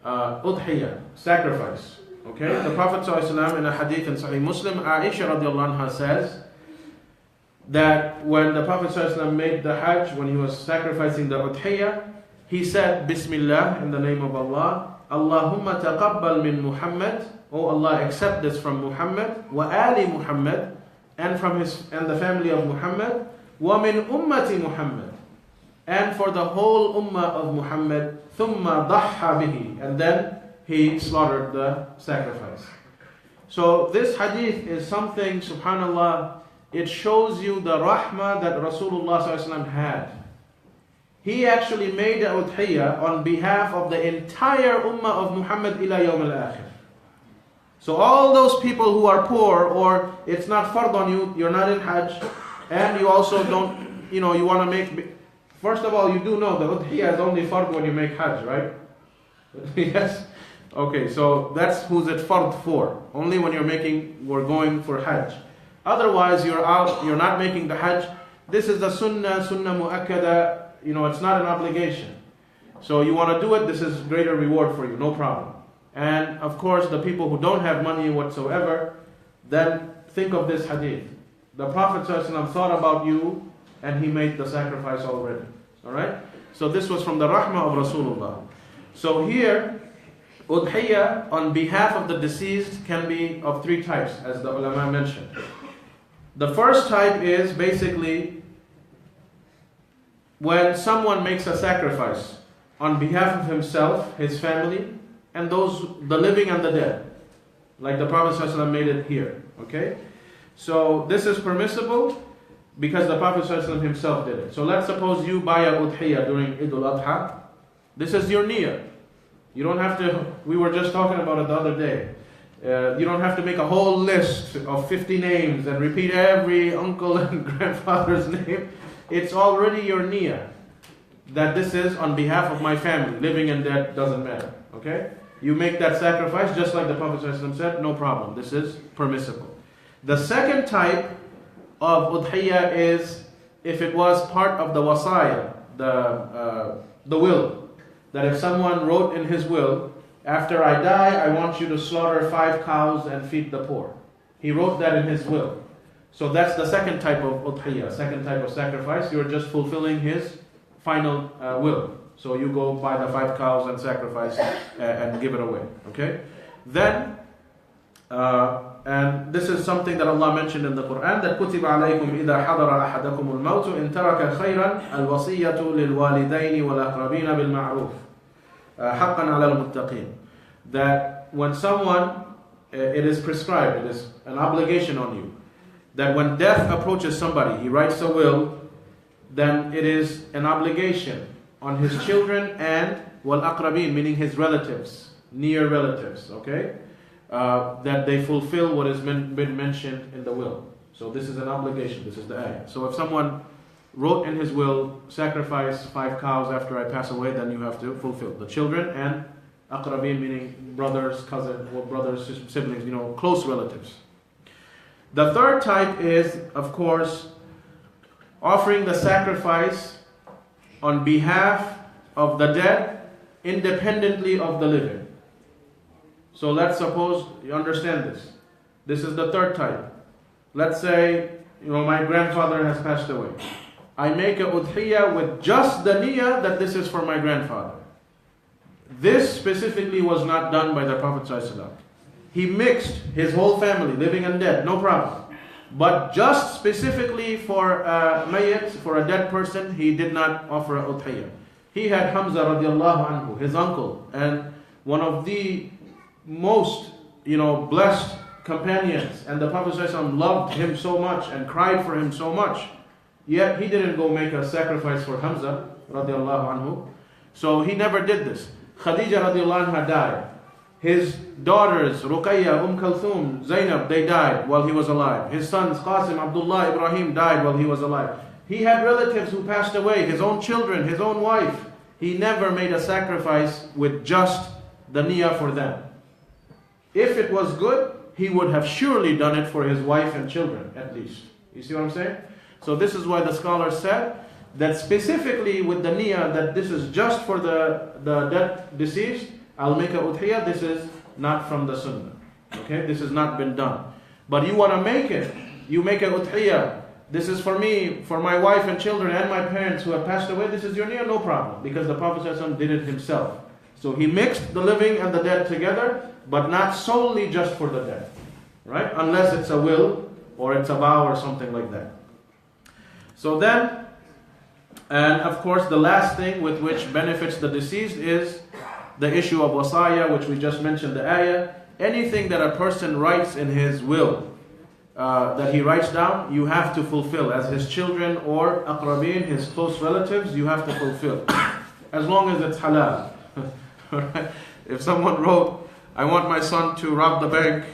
udhiyah, sacrifice. Okay, the Prophet ﷺ in a hadith in Sahih Muslim, Aisha radiallahu anha says that when the Prophet ﷺ made the Hajj, when he was sacrificing the udhiyah, he said, Bismillah, in the name of Allah, Allahumma taqabbal min Muhammad, oh Allah, accept this from Muhammad, wa ali Muhammad, and from the family of Muhammad, wa min ummati Muhammad, and for the whole ummah of Muhammad, thumma dahha bihi, and then he slaughtered the sacrifice. So this hadith is something, subhanallah, it shows you the rahmah that Rasulullah ﷺ had. He actually made the udhiyah on behalf of the entire ummah of Muhammad ila yawm al-akhir. So all those people who are poor, or it's not fard on you, you're not in Hajj, and you also don't, you want to make, first of all, you do know the udhiyah is only fard when you make Hajj, right? Yes? Okay, so that's who's it fard for. Only when we're going for Hajj. Otherwise, you're out, you're not making the Hajj. This is the sunnah mu'akkada, it's not an obligation. So you want to do it, this is greater reward for you, no problem. And of course, the people who don't have money whatsoever, then think of this hadith. The Prophet ﷺ thought about you and he made the sacrifice already. Alright? So this was from the rahmah of Rasulullah. So here, udhiyah on behalf of the deceased can be of three types, as the ulama mentioned. The first type is basically when someone makes a sacrifice on behalf of himself, his family, and the living and the dead. Like the Prophet ﷺ made it here. Okay? So this is permissible because the Prophet ﷺ himself did it. So let's suppose you buy a udhiyah during Eid al-Adha. This is your niyyah. You don't have to, we were just talking about it the other day. You don't have to make a whole list of 50 names and repeat every uncle and grandfather's name. It's already your niyyah. that this is on behalf of my family, living and dead, doesn't matter. Okay? You make that sacrifice just like the Prophet ﷺ said, no problem. This is permissible. The second type of udhiyah is if it was part of the wasaya, the will. That if someone wrote in his will, after I die, I want you to slaughter 5 cows and feed the poor. He wrote that in his will. So that's the second type of udhiyah, second type of sacrifice. You're just fulfilling his final will. So you go buy the 5 cows and sacrifice and give it away. Okay? Then, and this is something that Allah mentioned in the Quran, that كُتِبَ عَلَيْكُمْ إِذَا حَضَرَ أَحَدَكُمُ الْمَوْتُ إِن تَرَكَ خَيْرًا الْوَصِيَّةُ لِلْوَالِدَيْنِ وَالْأَقْرَبِينَ بِالْمَعْرُوفِ حَقًّا عَلَى الْمُتَّقِينَ. That when someone, it is prescribed, it is an obligation on you, that when death approaches somebody, he writes a will, then it is an obligation on his children and wal-aqrabin, meaning his relatives, near relatives, okay? That they fulfill what has been mentioned in the will. So this is an obligation, this is the ayah. So if someone wrote in his will, sacrifice 5 cows after I pass away, then you have to fulfill. The children and aqrabin, meaning brothers, cousins, or brothers, siblings, close relatives. The third type is, of course, offering the sacrifice on behalf of the dead, independently of the living. So let's suppose you understand this. This is the third type. Let's say, my grandfather has passed away. I make a udhiyah with just the niyyah that this is for my grandfather. This specifically was not done by the Prophet ﷺ. He mixed his whole family, living and dead, no problem. But just specifically for mayyit, for a dead person, he did not offer a udhiyah. He had Hamza radiallahu anhu, his uncle, and one of the most, blessed companions. And the Prophet ﷺ loved him so much and cried for him so much. Yet he didn't go make a sacrifice for Hamza radiallahu anhu. So he never did this. Khadija radiallahu anha died. His daughters, Ruqayya, Kulthum, Zainab, they died while he was alive. His sons, Qasim, Abdullah, Ibrahim, died while he was alive. He had relatives who passed away, his own children, his own wife. He never made a sacrifice with just the niyyah for them. If it was good, he would have surely done it for his wife and children, at least. You see what I'm saying? So this is why the scholars said that specifically with the niyyah that this is just for the dead deceased, I'll make a udhiyah, this is not from the sunnah. Okay, this has not been done. But you want to make it, you make a udhiyah, this is for me, for my wife and children and my parents who have passed away, this is your niyyah, no problem. Because the Prophet ﷺ did it himself. So he mixed the living and the dead together, but not solely just for the dead. Right? Unless it's a will, or it's a vow or something like that. So then, and of course the last thing with which benefits the deceased is the issue of wasaya, which we just mentioned, the ayah. Anything that a person writes in his will, that he writes down, you have to fulfill. As his children or aqrabin, his close relatives, you have to fulfill. As long as it's halal. If someone wrote, I want my son to rob the bank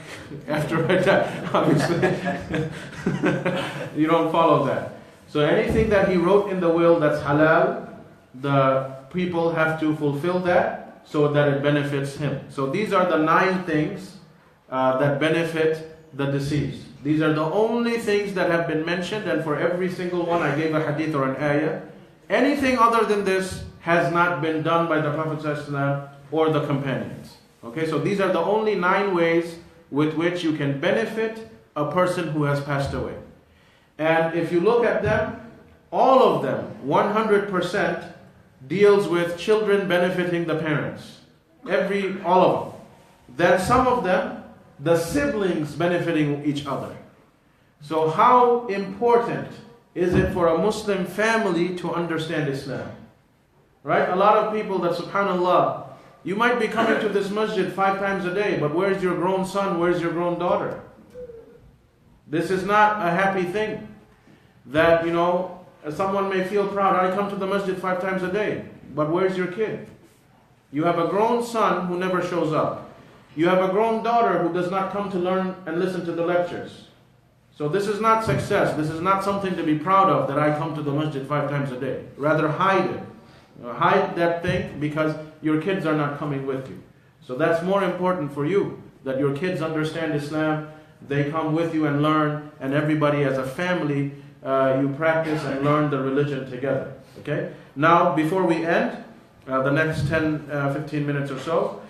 after I die, obviously you don't follow that. So anything that he wrote in the will that's halal, the people have to fulfill that so that it benefits him. So these are the 9 things that benefit the deceased. These are the only things that have been mentioned, and for every single one I gave a hadith or an ayah. Anything other than this has not been done by the Prophet ﷺ or the companions. Okay, so these are the only 9 ways with which you can benefit a person who has passed away. And if you look at them, all of them, 100% deals with children benefiting the parents. All of them. Then some of them, the siblings benefiting each other. So how important is it for a Muslim family to understand Islam? Right? A lot of people that, subhanAllah, you might be coming to this masjid 5 times a day, but where's your grown son, where's your grown daughter? This is not a happy thing. That, someone may feel proud, I come to the masjid 5 times a day, but where's your kid? You have a grown son who never shows up. You have a grown daughter who does not come to learn and listen to the lectures. So this is not success. This is not something to be proud of, that I come to the masjid 5 times a day. Rather hide it. Hide that thing because your kids are not coming with you. So that's more important for you, that your kids understand Islam, they come with you and learn, and everybody as a family, you practice and learn the religion together. Okay? Now, before we end, the next 10, 15 minutes or so,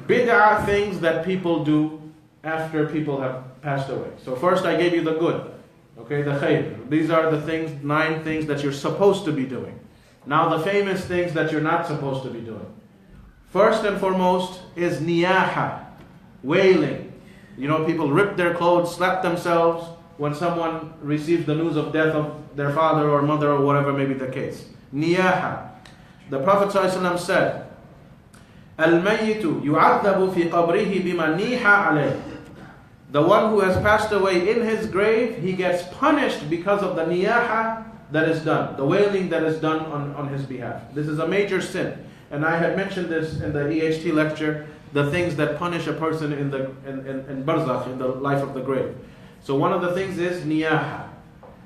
bid'ah things that people do after people have passed away. So first I gave you the good, okay, the khayr. These are the things, 9 things that you're supposed to be doing. Now the famous things that you're not supposed to be doing. First and foremost is niyaha, wailing. You know, people rip their clothes, slap themselves when someone receives the news of death of their father or mother or whatever may be the case. Niyaha. The Prophet ﷺ said, Al-mayyitu yu'adhabu fi qabrihi bima niha alayh. The one who has passed away in his grave, he gets punished because of the niyaha that is done, the wailing that is done on his behalf. This is a major sin. And I had mentioned this in the EHT lecture, the things that punish a person in barzakh, in the life of the grave. So one of the things is niyaha.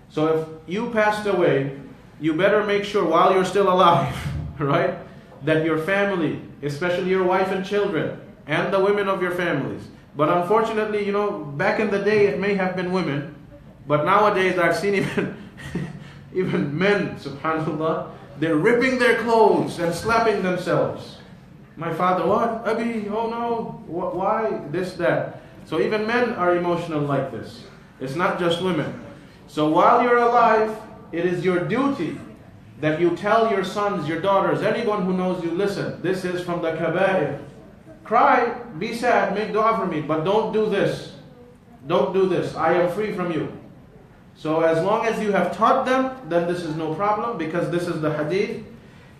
So if you passed away, you better make sure while you're still alive, right, that your family, especially your wife and children, and the women of your families. But unfortunately, you know, back in the day it may have been women, but nowadays I've seen even men, subhanAllah, they're ripping their clothes and slapping themselves. My father, what? Abi, oh no, why? This, that. So even men are emotional like this. It's not just women. So while you're alive, it is your duty that you tell your sons, your daughters, anyone who knows you, listen, this is from the kaba'ir. Cry, be sad, make dua for me, but don't do this. Don't do this. I am free from you. So as long as you have taught them, then this is no problem, because this is the hadith.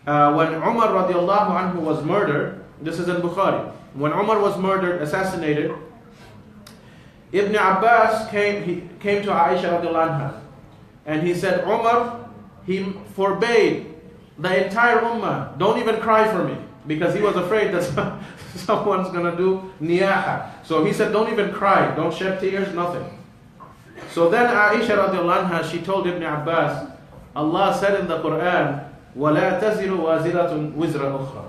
When Umar radiallahu anhu was murdered, this is in Bukhari. When Umar was murdered, assassinated, Ibn Abbas came to Aisha radiallahu anha, and he said, Umar, he forbade the entire ummah, don't even cry for me, because he was afraid that someone's going to do niyaha. So he said, don't even cry, don't shed tears, nothing. So then Aisha radiallahu anha, she told Ibn Abbas, Allah said in the Quran, وَلَا تَزِرُ وَازِرَةٌ وِزْرَ أُخْرَى.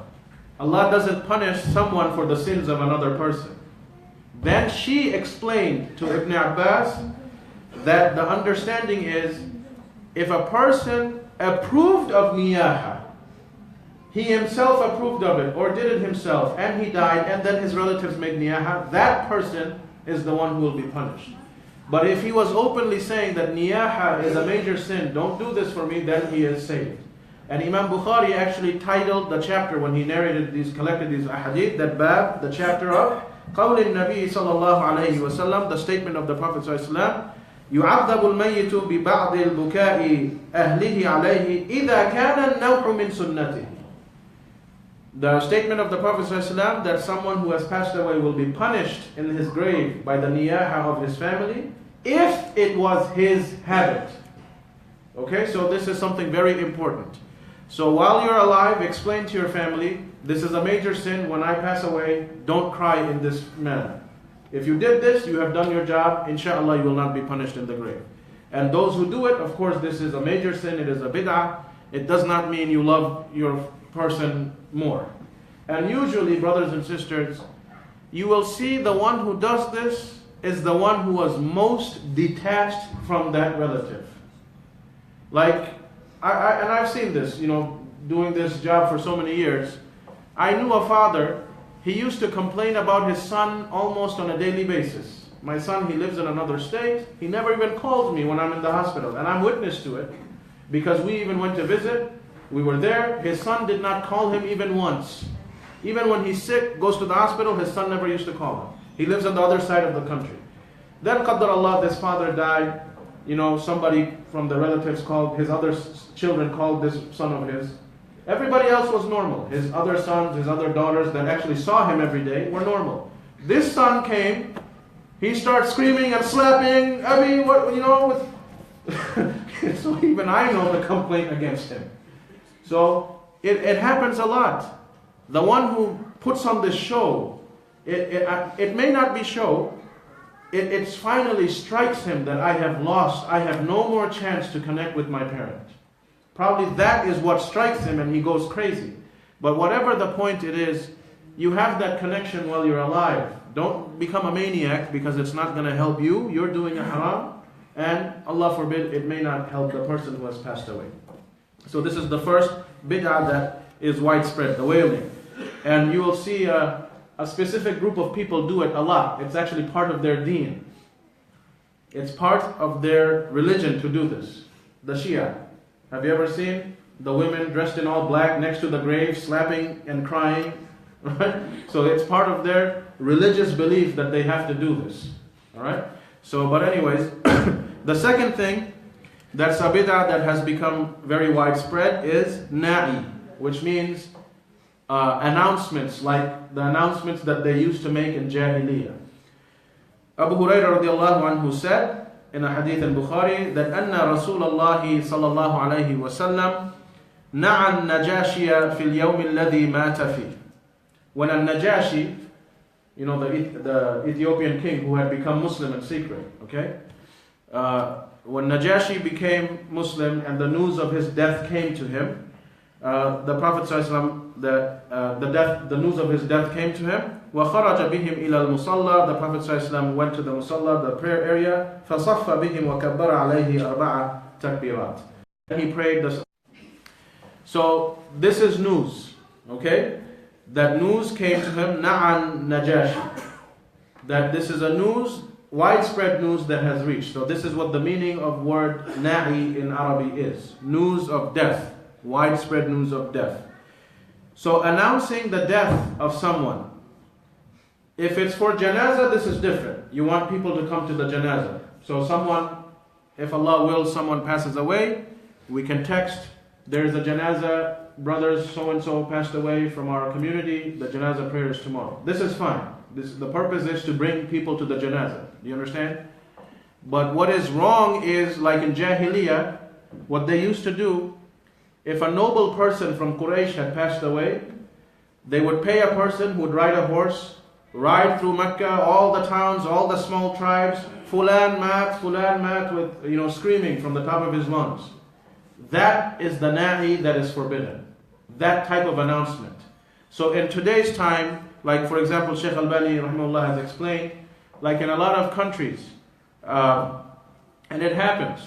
Allah doesn't punish someone for the sins of another person. Then she explained to Ibn Abbas that the understanding is, if a person approved of niyaha, he himself approved of it or did it himself, and he died, and then his relatives made niyaha, that person is the one who will be punished. But if he was openly saying that niyaha is a major sin, don't do this for me, then he is saved. And Imam Bukhari actually titled the chapter when he collected these ahadith, that bab, the chapter of قول النبي صلى الله عليه وسلم, the statement of the Prophet صلى الله عليه وسلم, يعذب الميت ببعض البكاء أهله عليه إذا كان النوح من سنته. The statement of the Prophet ﷺ that someone who has passed away will be punished in his grave by the niyaha of his family if it was his habit. Okay, so this is something very important. So while you're alive, explain to your family, this is a major sin. When I pass away, don't cry in this manner. If you did this, you have done your job. Inshallah, you will not be punished in the grave. And those who do it, of course, this is a major sin. It is a bid'ah. It does not mean you love your person more. And usually, brothers and sisters, you will see the one who does this is the one who was most detached from that relative. Like, and I've seen this, you know, doing this job for so many years. I knew a father, he used to complain about his son almost on a daily basis. My son, he lives in another state. He never even calls me when I'm in the hospital. And I'm witness to it, because we even went to visit. We were there. His son did not call him even once. Even when he's sick, goes to the hospital, his son never used to call him. He lives on the other side of the country. Then, Qaddar Allah, this father died. You know, somebody from the relatives called, his other children called this son of his. Everybody else was normal. His other sons, his other daughters that actually saw him every day were normal. This son came, he starts screaming and slapping. I mean, what, you know, so even I know the complaint against him. So it happens a lot. The one who puts on this show, it may not be show, it finally strikes him that I have lost, I have no more chance to connect with my parent. Probably that is what strikes him and he goes crazy. But whatever the point it is, you have that connection while you're alive. Don't become a maniac because it's not going to help you. You're doing a haram, and Allah forbid, it may not help the person who has passed away. So this is the first bid'ah that is widespread, the wailing. And you will see a specific group of people do it a lot. It's actually part of their deen. It's part of their religion to do this. The Shia. Have you ever seen the women dressed in all black next to the grave, slapping and crying? Right? So it's part of their religious belief that they have to do this. Alright? So, but anyways, the second thing that's a bid'ah that has become very widespread is na'i, which means announcements, like the announcements that they used to make in Jahiliyyah. Abu Hurairah radiallahu anhu said in a hadith in Bukhari that anna Rasulullah sallallahu alayhi wa sallam na'a an-najashiya fil yawm alladhi mata fi. When al-Najashi, you know, the Ethiopian king who had become Muslim in secret, okay? When Najashi became Muslim and the news of his death came to him, the Prophet ﷺ, the news of his death came to him. وَخَرَجَ بِهِمْ إِلَى الْمُصَلَّى. The Prophet ﷺ went to the musalla, the prayer area. فَصَفَّ بِهِمْ وَكَبَّرَ عَلَيْهِ أَرْبَعَ تَكْبِيرَاتٍ. He prayed this. So this is news, okay? That news came to him, Na'an Najashi. That this is a news, widespread news that has reached. So this is what the meaning of word Na'i in Arabic is. News of death. Widespread news of death. So announcing the death of someone. If it's for janazah, this is different. You want people to come to the janazah. So someone, if Allah wills, someone passes away, we can text, there's a janazah, brothers so-and-so passed away from our community, the janazah prayer is tomorrow. This is fine. The purpose is to bring people to the janazah. Do you understand? But what is wrong is, like in Jahiliyyah, what they used to do, if a noble person from Quraysh had passed away, they would pay a person who would ride a horse, ride through Mecca, all the towns, all the small tribes, Fulan mat, with, screaming from the top of his lungs. That is the na'i that is forbidden. That type of announcement. So in today's time, like for example, Shaykh Albani rahimahullah has explained, like in a lot of countries, and it happens,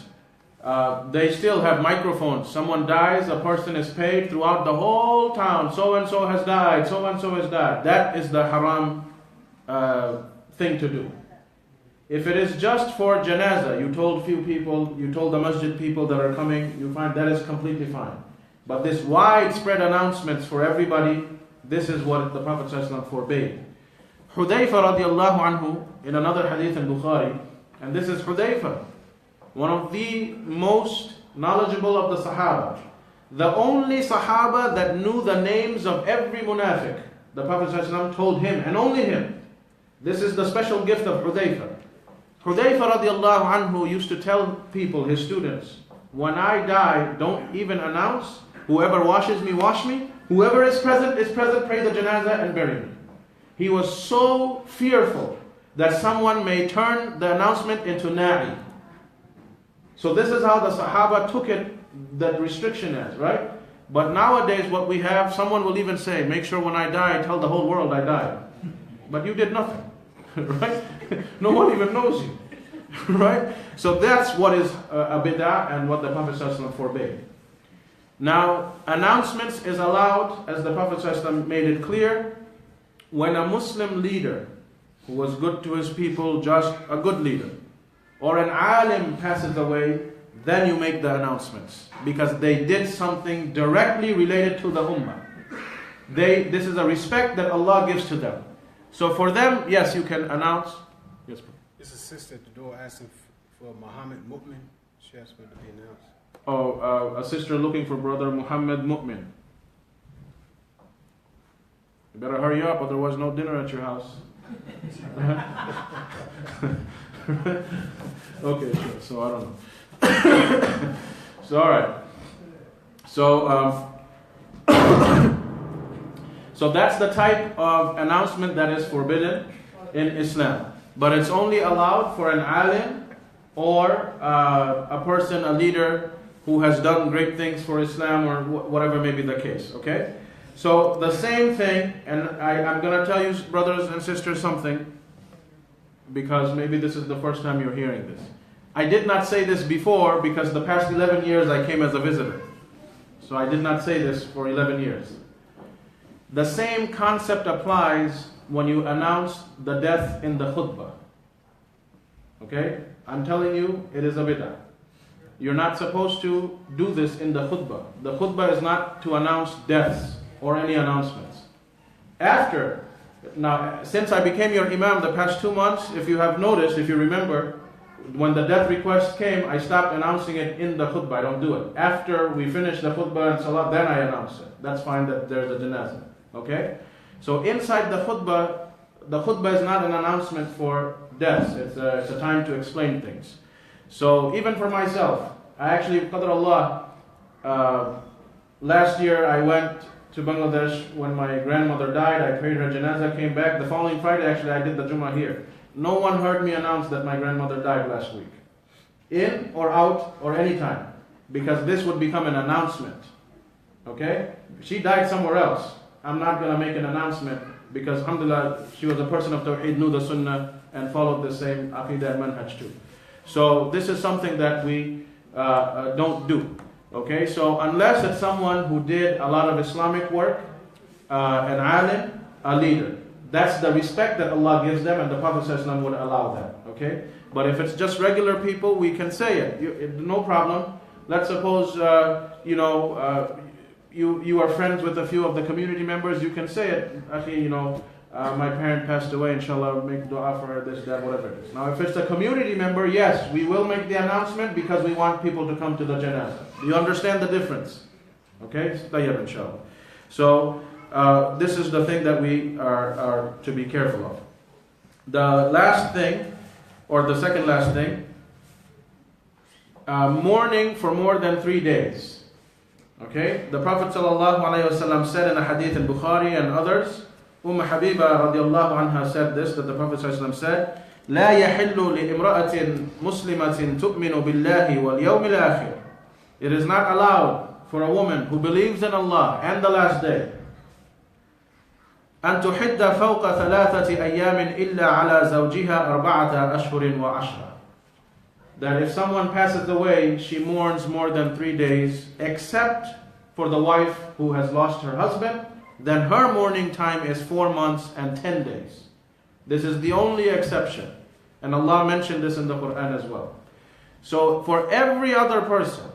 they still have microphones. Someone dies, a person is paid throughout the whole town. So-and-so has died, so-and-so has died. That is the haram thing to do. If it is just for janazah, you told few people, you told the masjid people that are coming, you find that is completely fine. But this widespread announcements for everybody, this is what the Prophet ﷺ forbade. Hudayfa radiallahu anhu, in another hadith in Bukhari, and this is Hudayfa, one of the most knowledgeable of the Sahaba, the only Sahaba that knew the names of every munafiq. The Prophet ﷺ told him, and only him. This is the special gift of Hudayfa. Hudayfa radiallahu anhu used to tell people, his students, when I die, don't even announce. Whoever washes me, wash me. Whoever is present, pray the janazah and bury me. He was so fearful that someone may turn the announcement into na'i. So this is how the Sahaba took it, that restriction is, right? But nowadays what we have, someone will even say, make sure when I die, tell the whole world I died. But you did nothing, right? No one even knows you, right? So that's what is a bid'ah and what the Prophet ﷺ forbade. Now, announcements is allowed, as the Prophet ﷺ made it clear, when a Muslim leader who was good to his people, just a good leader, or an alim passes away, then you make the announcements, because they did something directly related to the ummah. This is a respect that Allah gives to them. So for them, yes, you can announce. Yes, bro. It's a sister at the door asking for Muhammad Mu'min. She asked for it to be announced. Oh, a sister looking for brother Muhammad Mu'min. You better hurry up, otherwise no dinner at your house. Okay, sure. So I don't know. So alright. So that's the type of announcement that is forbidden in Islam. But it's only allowed for an alim or a person, a leader who has done great things for Islam or whatever may be the case, okay? So the same thing, and I'm going to tell you, brothers and sisters, something, because maybe this is the first time you're hearing this. I did not say this before because the past 11 years I came as a visitor. So I did not say this for 11 years. The same concept applies when you announce the death in the khutbah. Okay? I'm telling you, it is a bid'ah. You're not supposed to do this in the khutbah. The khutbah is not to announce deaths or any announcements. Now, since I became your Imam the past 2 months, if you have noticed, if you remember, when the death request came, I stopped announcing it in the khutbah. I don't do it. After we finish the khutbah and salat, then I announce it. That's fine that there's a janazah. Okay? So inside the khutbah is not an announcement for deaths. It's a time to explain things. So even for myself, I actually, Qadr Allah, last year I went to Bangladesh when my grandmother died. I prayed her janazah, came back. The following Friday, actually, I did the Jummah here. No one heard me announce that my grandmother died last week. In or out or any time. Because this would become an announcement. Okay? She died somewhere else. I'm not going to make an announcement because, alhamdulillah, she was a person of Taufiqe, knew the Sunnah, and followed the same Aqidah and Manhaj too. So this is something that we don't do. Okay? So unless it's someone who did a lot of Islamic work, an alim, a leader. That's the respect that Allah gives them, and the Prophet ﷺ would allow that. Okay? But if it's just regular people, we can say it. No problem. Let's suppose, you are friends with a few of the community members, you can say it. Actually, my parent passed away, inshallah, make dua for her, this, that, whatever it is. Now, if it's a community member, yes, we will make the announcement because we want people to come to the janazah. Do you understand the difference? Okay? Tayyib, inshallah. So, this is the thing that we are to be careful of. The last thing, or the second last thing, mourning for more than 3 days. Okay? The Prophet ﷺ said in a hadith in Bukhari and others, Habiba radiallahu anha said this, that the Prophet ﷺ said, لا يحل لامرأة مسلمة تؤمن بالله واليوم الآخر. It is not allowed for a woman who believes in Allah and the last day أن تحد فوق 3 أيام إلا على زوجها 4 أشهر وعشرة. That if someone passes away, she mourns more than 3 days, except for the wife who has lost her husband, then her mourning time is 4 months and 10 days. This is the only exception. And Allah mentioned this in the Quran as well. So for every other person,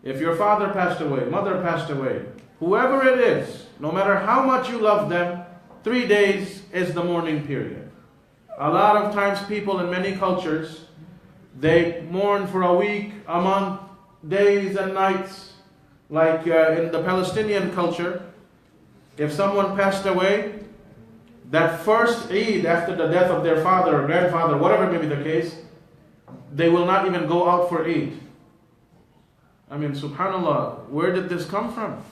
if your father passed away, mother passed away, whoever it is, no matter how much you love them, 3 days is the mourning period. A lot of times people in many cultures, they mourn for a week, a month, days and nights. Like in the Palestinian culture, if someone passed away, that first Eid after the death of their father or grandfather, whatever may be the case, they will not even go out for Eid. I mean, subhanAllah, where did this come from?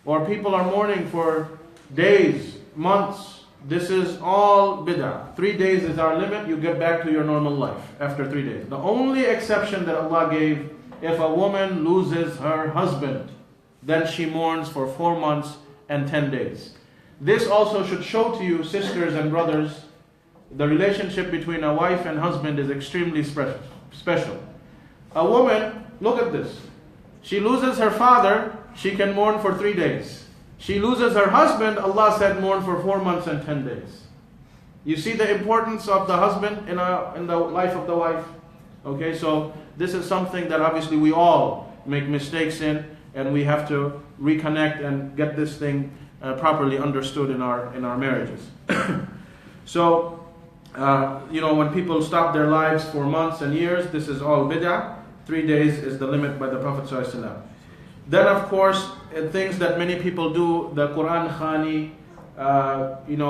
Or people are mourning for days, months. This is all bid'ah. 3 days is our limit. You get back to your normal life after 3 days. The only exception that Allah gave, if a woman loses her husband, then she mourns for 4 months and 10 days. This also should show to you, sisters and brothers, the relationship between a wife and husband is extremely special. A woman, look at this. She loses her father, she can mourn for 3 days. She loses her husband, Allah said mourn for 4 months and 10 days. You see the importance of the husband in the life of the wife? Okay, so this is something that obviously we all make mistakes in, and we have to reconnect and get this thing properly understood in our marriages. So, when people stop their lives for months and years, this is all bid'ah. 3 days is the limit by the Prophet ﷺ. Then, of course, things that many people do, the Quran Khani,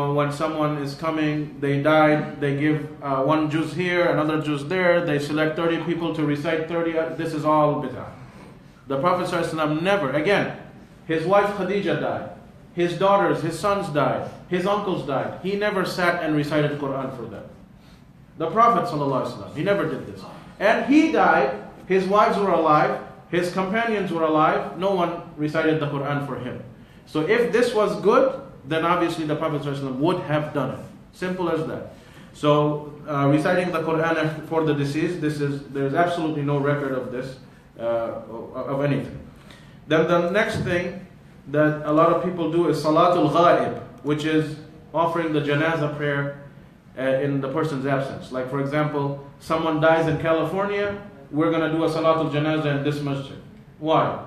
when someone is coming, they died, they give one juz here, another juz there, they select 30 people to recite 30, this is all bid'ah. The Prophet ﷺ never, again, his wife Khadija died, his daughters, his sons died, his uncles died. He never sat and recited Quran for them. The Prophet ﷺ, he never did this. And he died, his wives were alive, his companions were alive, no one recited the Quran for him. So if this was good, then obviously the Prophet ﷺ would have done it. Simple as that. So reciting the Quran for the deceased, there's absolutely no record of this, of anything. Then the next thing that a lot of people do is Salatul Ghaib, which is offering the janazah prayer in the person's absence. Like for example, someone dies in California, we're going to do a Salatul Janazah in this masjid. Why?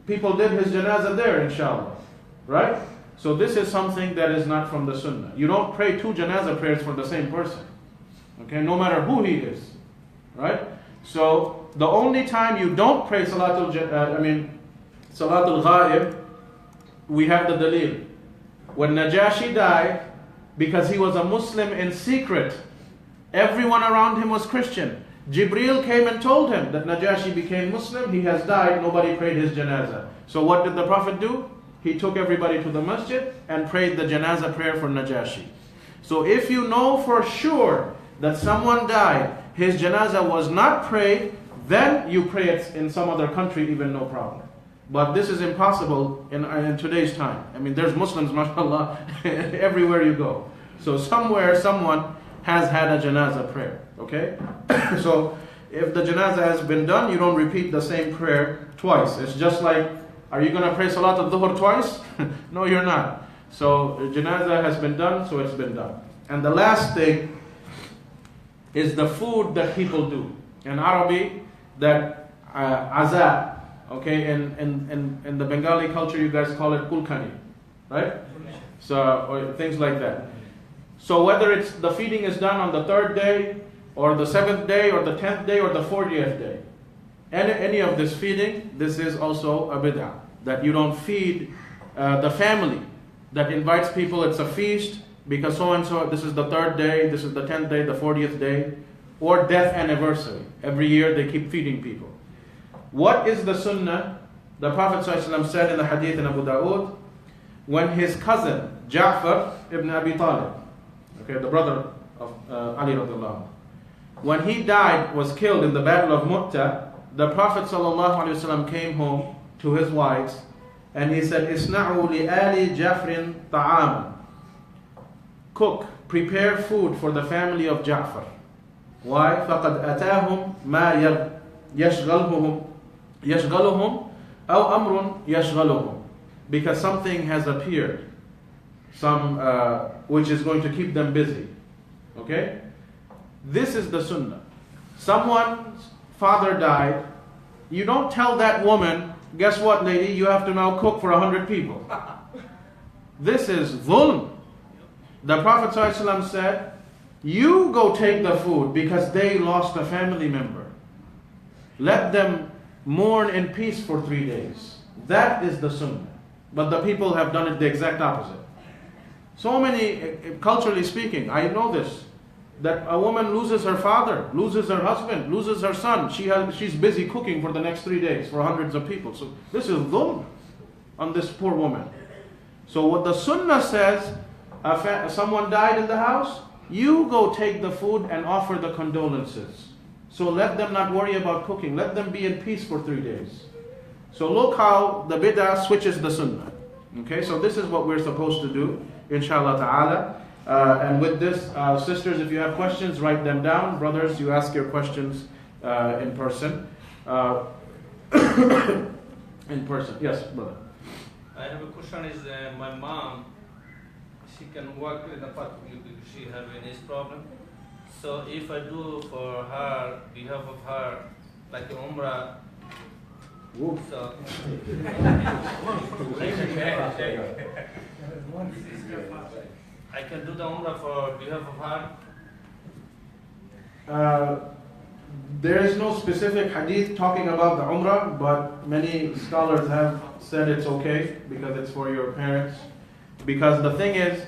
People did his janazah there, inshallah. Right? So this is something that is not from the sunnah. You don't pray 2 janazah prayers for the same person. Okay? No matter who he is. Right? So the only time you don't pray Salatul Ghaib, we have the dalil. When Najashi died, because he was a Muslim in secret, everyone around him was Christian. Jibreel came and told him that Najashi became Muslim, he has died, nobody prayed his janazah. So what did the Prophet do? He took everybody to the masjid and prayed the janazah prayer for Najashi. So if you know for sure that someone died, his janazah was not prayed, then you pray it in some other country, even no problem. But this is impossible in today's time. I mean, there's Muslims, mashallah, everywhere you go. So somewhere, someone has had a janazah prayer. Okay? So if the janazah has been done, you don't repeat the same prayer twice. It's just like, are you going to pray Salat al-Dhuhr twice? No, you're not. So janazah has been done, so it's been done. And the last thing is the food that people do. In Arabic, that aza. Okay, in the Bengali culture, you guys call it kulkani, right? So, or things like that. So whether it's the feeding is done on the 3rd day, or the 7th day, or the 10th day, or the 40th day, any of this feeding, this is also a bid'ah. That you don't feed the family that invites people. It's a feast because so and so. This is the 3rd day, this is the 10th day, the 40th day, or death anniversary. Every year they keep feeding people. What is the sunnah? The Prophet ﷺ said in the hadith in Abu Dawood, when his cousin Ja'far ibn Abi Talib, okay, the brother of Ali radiallahu anhu, when he died, was killed in the battle of Mu'tah, the Prophet ﷺ came home to his wives and he said, Isna'u li ali Ja'frin ta'am. Cook, prepare food for the family of Ja'far. Why? فَقَدْ أَتَاهُمْ مَا يَشْغَلُهُمْ أو أمر يشغلهم, because something has appeared, which is going to keep them busy. Okay? This is the sunnah. Someone's father died. You don't tell that woman, guess what, lady, you have to now cook for 100 people. This is dhulm. The Prophet ﷺ said, you go take the food because they lost a family member. Let them mourn in peace for 3 days. That is the sunnah. But the people have done it the exact opposite. So many, culturally speaking, I know this, that a woman loses her father, loses her husband, loses her son. She's busy cooking for the next 3 days for hundreds of people. So this is dhulm on this poor woman. So what the sunnah says, someone died in the house, you go take the food and offer the condolences. So let them not worry about cooking. Let them be in peace for 3 days. So look how the bid'ah switches the sunnah. Okay, so this is what we're supposed to do, inshallah ta'ala. And with this, sisters, if you have questions, write them down. Brothers, you ask your questions in person. In person. Yes, brother. I have a question. Is my mom, she can work in the park because she have a knee problem. So if I do for her, behalf of her, like Umrah, so I can do the Umrah for behalf of her? There is no specific hadith talking about the Umrah, but many scholars have said it's okay because it's for your parents. Because the thing is,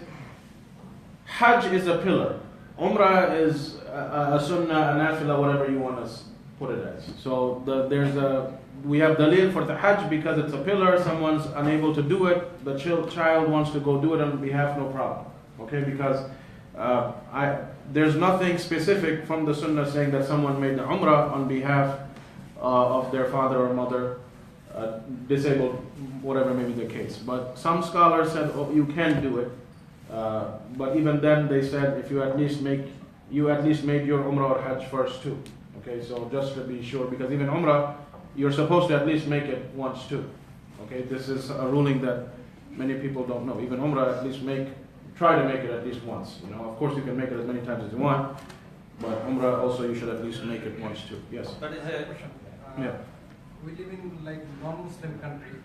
Hajj is a pillar. Umrah is a sunnah, a nafila, whatever you want to put it as. So we have dalil for the Hajj because it's a pillar. Someone's unable to do it. The child wants to go do it on behalf, no problem. Okay, because there's nothing specific from the sunnah saying that someone made the Umrah on behalf of their father or mother, disabled, whatever may be the case. But some scholars said, oh, you can do it. But even then, they said if you at least made your Umrah or Hajj first too. Okay, so just to be sure, because even Umrah, you're supposed to at least make it once too. Okay, this is a ruling that many people don't know. Even Umrah, at least try to make it at least once. Of course you can make it as many times as you want, but Umrah also you should at least make it once too. Yes. That is a question. Yeah. We live in like non-Muslim country,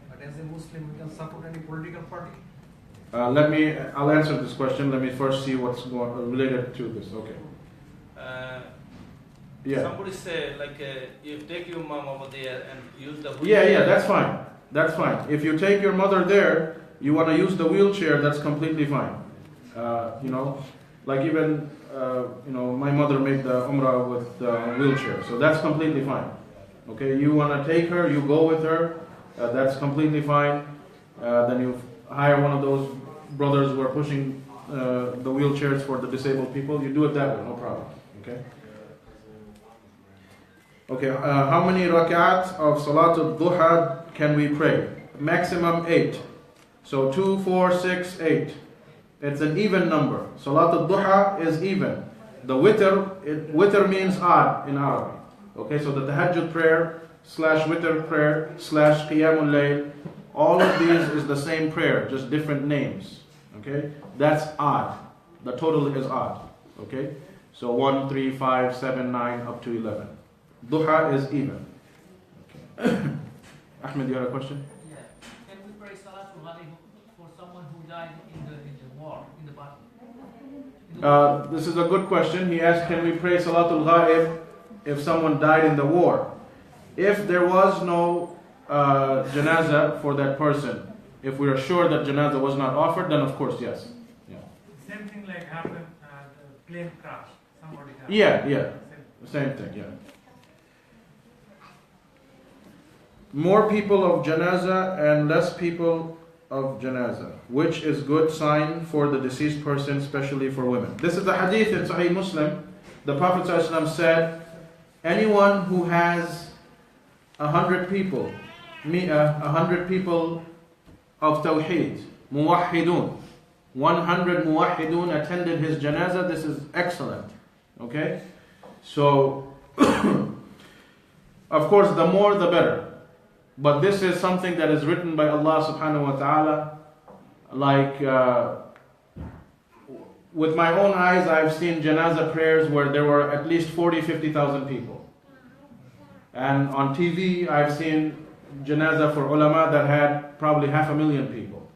but as a Muslim we can support any political party. I'll answer this question. Let me first see what's related to this. Okay. Yeah. Somebody say like you take your mom over there and use the Yeah, that's fine. That's fine. If you take your mother there, you want to use the wheelchair, that's completely fine. Like even my mother made the Umrah with the wheelchair, so that's completely fine. Okay, you want to take her, you go with her, that's completely fine. Then you hire one of those brothers who are pushing the wheelchairs for the disabled people. You do it that way, no problem. Okay. Okay, how many rak'at of Salatul Duha can we pray? Maximum 8. So 2, 4, 6, 8. It's an even number. Salatul Duha is even. The witr means odd in Arabic. Okay, so the tahajjud prayer / witr prayer / qiyamul layl, all of these is the same prayer, just different names. Okay, that's odd. The total is odd. Okay, so 1, 3, 5, 7, 9 up to 11. Duha is even. Okay. Ahmed, you had a question? Yeah. Can we pray Salatul Ghaib for someone who died in the war, in the battle? This is a good question. He asked, can we pray Salatul Ghaib if someone died in the war? If there was no janazah for that person, if we are sure that janazah was not offered, then of course, yes. Yeah. Same thing like happened the plane crash. Somebody died. Yeah. Same thing, yeah. More people of janazah and less people of janazah. Which is good sign for the deceased person, especially for women? This is the hadith in Sahih Muslim. The Prophet ﷺ said, anyone who has 100 people, 100 people of Tawheed, muwahhidun, 100 muwahhidun attended his janazah, this is excellent. Okay? So, of course, the more the better. But this is something that is written by Allah subhanahu wa ta'ala. Like, with my own eyes, I've seen janazah prayers where there were at least 40,000-50,000 people. And on TV, I've seen janazah for ulama that had probably 500,000 people.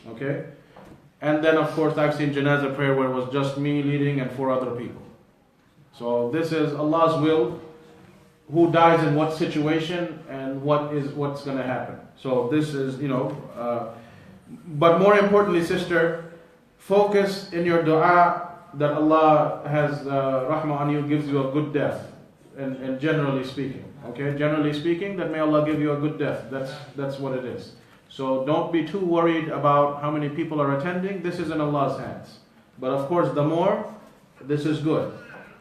Okay? And then, of course, I've seen janazah prayer where it was just me leading and 4 other people. So this is Allah's will. Who dies in what situation and what's going to happen. So this is, but more importantly, sister, focus in your dua that Allah has rahmah on you, gives you a good death, and generally speaking, okay? Generally speaking, that may Allah give you a good death. That's what it is. So don't be too worried about how many people are attending. This is in Allah's hands. But of course, the more, this is good.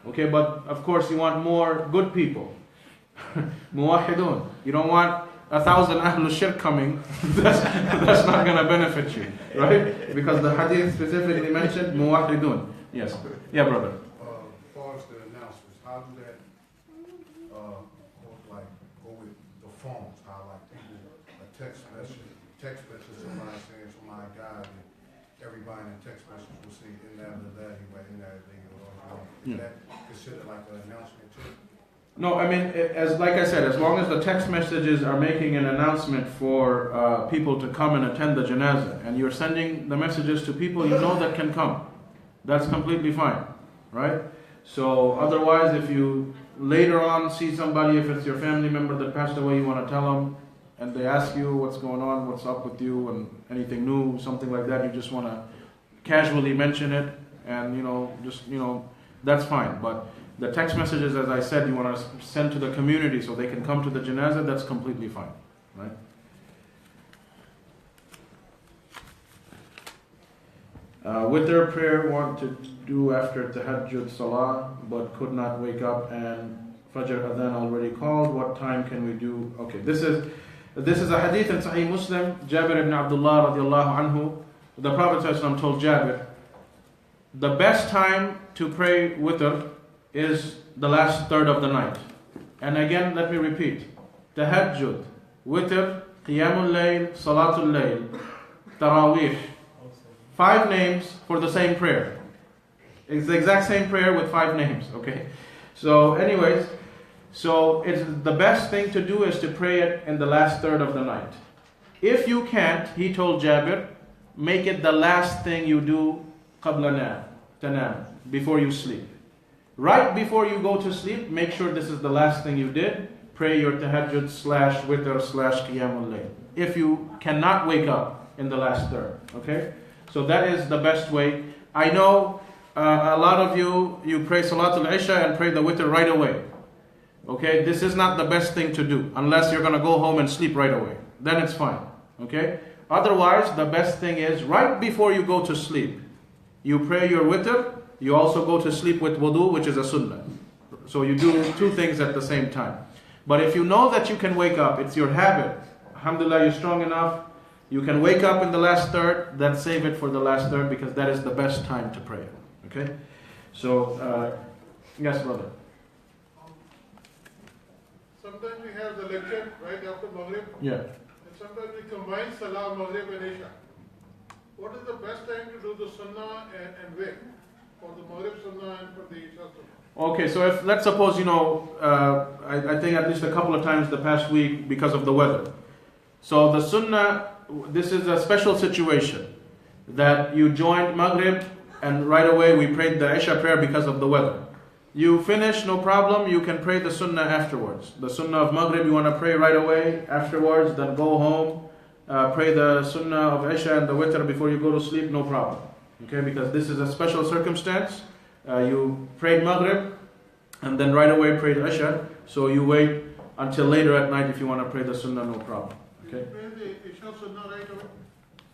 Okay, but of course you want more good people. Muwahhidun. You don't want 1,000 Ahlul Shirk coming. That's not going to benefit you, right? Because the hadith specifically mentioned Muwahhidun. Yes. Yeah, brother. As far as the announcements, how do that go with the phones? How people a text message somebody saying somebody died, and everybody in the text message will say inna lillahi wa inna ilayhi raji'un. Is that considered like an announcement too? No, I mean, like I said, as long as the text messages are making an announcement for people to come and attend the janazah, and you're sending the messages to people you know that can come, that's completely fine, right? So otherwise, if you later on see somebody, if it's your family member that passed away, you want to tell them, and they ask you what's going on, what's up with you, and anything new, something like that, you just want to casually mention it, and that's fine. But the text messages, as I said, you want to send to the community so they can come to the janazah, that's completely fine, right? With their prayer, want to do after tahajjud salah, but could not wake up and Fajr adhan already called. What time can we do? Okay, this is a hadith in Sahih Muslim. Jabir ibn Abdullah radiallahu anhu. The Prophet ﷺ told Jabir, the best time to pray witr is the last third of the night. And again, let me repeat. Tahajjud, witr, qiyamul layl, salatul layl, tarawih. 5 names for the same prayer. It's the exact same prayer with 5 names, okay? So anyways, it's the best thing to do is to pray it in the last third of the night. If you can't, he told Jabir, make it the last thing you do qabla tanam, before you sleep. Right before you go to sleep, make sure this is the last thing you did. Pray your tahajjud / witr / qiyamul layl. If you cannot wake up in the last third, okay? So that is the best way. I know a lot of you pray Salatul Isha and pray the witr right away. Okay, this is not the best thing to do unless you're going to go home and sleep right away. Then it's fine. Okay? Otherwise, the best thing is right before you go to sleep, you pray your witr, you also go to sleep with wudu, which is a sunnah. So you do 2 things at the same time. But if you know that you can wake up, it's your habit. Alhamdulillah, you're strong enough. You can wake up in the last third, then save it for the last third because that is the best time to pray. Okay? So, yes, brother. Sometimes we have the lecture right after Maghrib. Yeah. And sometimes we combine Salah, Maghrib and Isha. What is the best time to do the Sunnah and wake? For the Maghrib Sunnah and for the Isha Sunnah? Okay, so if, let's suppose, I think at least a couple of times the past week because of the weather. So the Sunnah, this is a special situation that you joined Maghrib and right away we prayed the Isha prayer because of the weather. You finish, no problem, you can pray the Sunnah afterwards. The Sunnah of Maghrib you want to pray right away afterwards, then go home, pray the Sunnah of Isha and the Witr before you go to sleep, no problem. Okay, because this is a special circumstance. You prayed Maghrib and then right away prayed Isha, so you wait until later at night if you want to pray the Sunnah, no problem. Okay? Pray the Isha Sunnah right away?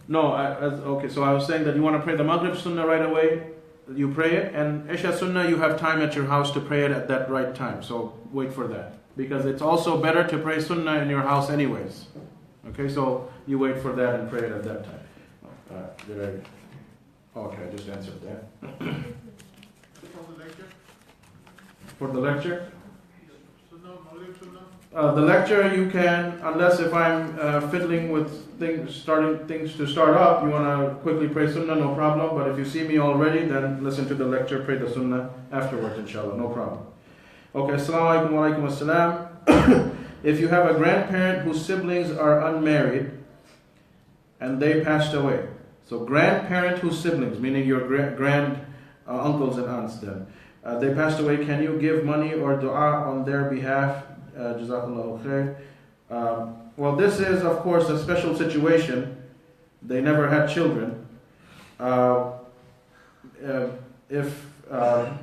No, okay, so I was saying that you want to pray the Maghrib Sunnah right away, you pray it, and Isha Sunnah you have time at your house to pray it at that right time, so wait for that. Because it's also better to pray Sunnah in your house anyways. Okay, so you wait for that and pray it at that time. Okay, I just answered that. For the lecture? For the lecture? Sunnah, Maghrib Sunnah? The lecture you can, unless if I'm fiddling with starting things to start up, you want to quickly pray Sunnah, no problem. But if you see me already, then listen to the lecture, pray the Sunnah afterwards, inshallah, no problem. Okay, assalamu alaikum wa alaikum assalam. If you have a grandparent whose siblings are unmarried and they passed away, so grandparent whose siblings, meaning your grand uncles and aunts then, they passed away, can you give money or dua on their behalf? Jazakallahu khair. Well, this is of course a special situation. They never had children.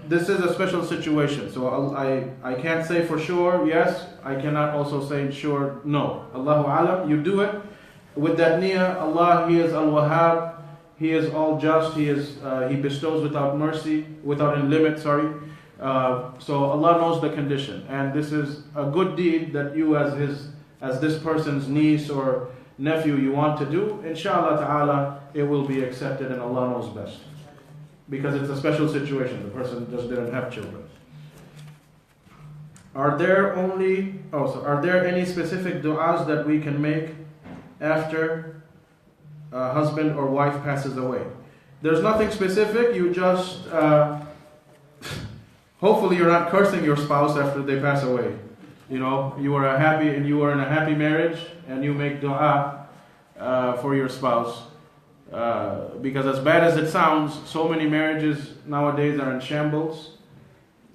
This is a special situation, so I can't say for sure yes. I cannot also say sure no. Allahu alam. You do it with that niyyah. Allah, He is Al-Wahhab. He is all just. He bestows without mercy, without any limit. Sorry. So Allah knows the condition, and this is a good deed that you as this person's niece or nephew you want to do. Inshallah ta'ala, it will be accepted, and Allah knows best. Because it's a special situation. The person just didn't have children. Are there any specific du'as that we can make after a husband or wife passes away? There's nothing specific. You just hopefully you're not cursing your spouse after they pass away. You are in a happy marriage and you make dua for your spouse. Because as bad as it sounds, so many marriages nowadays are in shambles.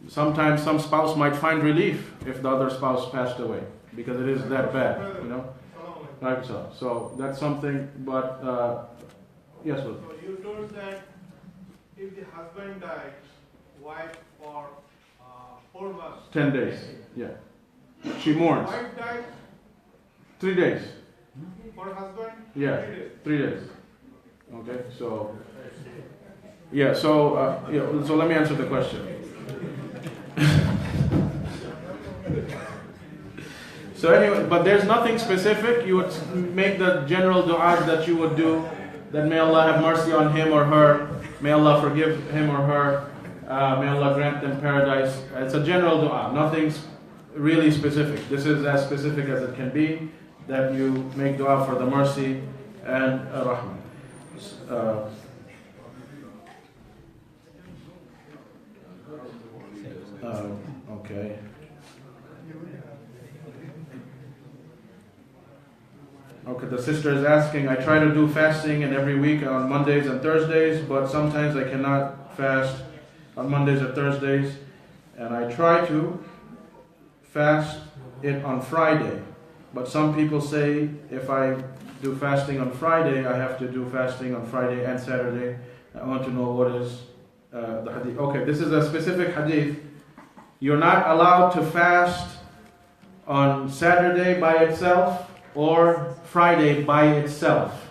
Sometimes some spouse might find relief if the other spouse passed away, because it is that bad, Like so. So that's something, but yes, sir. So you told that if the husband dies, wife for 4 months. 10 days, yeah. She mourns. Wife dies 3 days. for husband? Yeah, 3 days. 3 days. Okay, so yeah, so let me answer the question. So anyway, but there's nothing specific. You would make the general dua that you would do, that may Allah have mercy on him or her, may Allah forgive him or her, may Allah grant them paradise. It's a general dua, nothing's really specific. This is as specific as it can be, that you make dua for the mercy and rahmah. Okay. Okay, the sister is asking, I try to do fasting and every week on Mondays and Thursdays, but sometimes I cannot fast on Mondays or Thursdays, and I try to fast it on Friday. But some people say if I do fasting on Friday, I have to do fasting on Friday and Saturday. I want to know what is the hadith. Okay, this is a specific hadith. You're not allowed to fast on Saturday by itself or Friday by itself.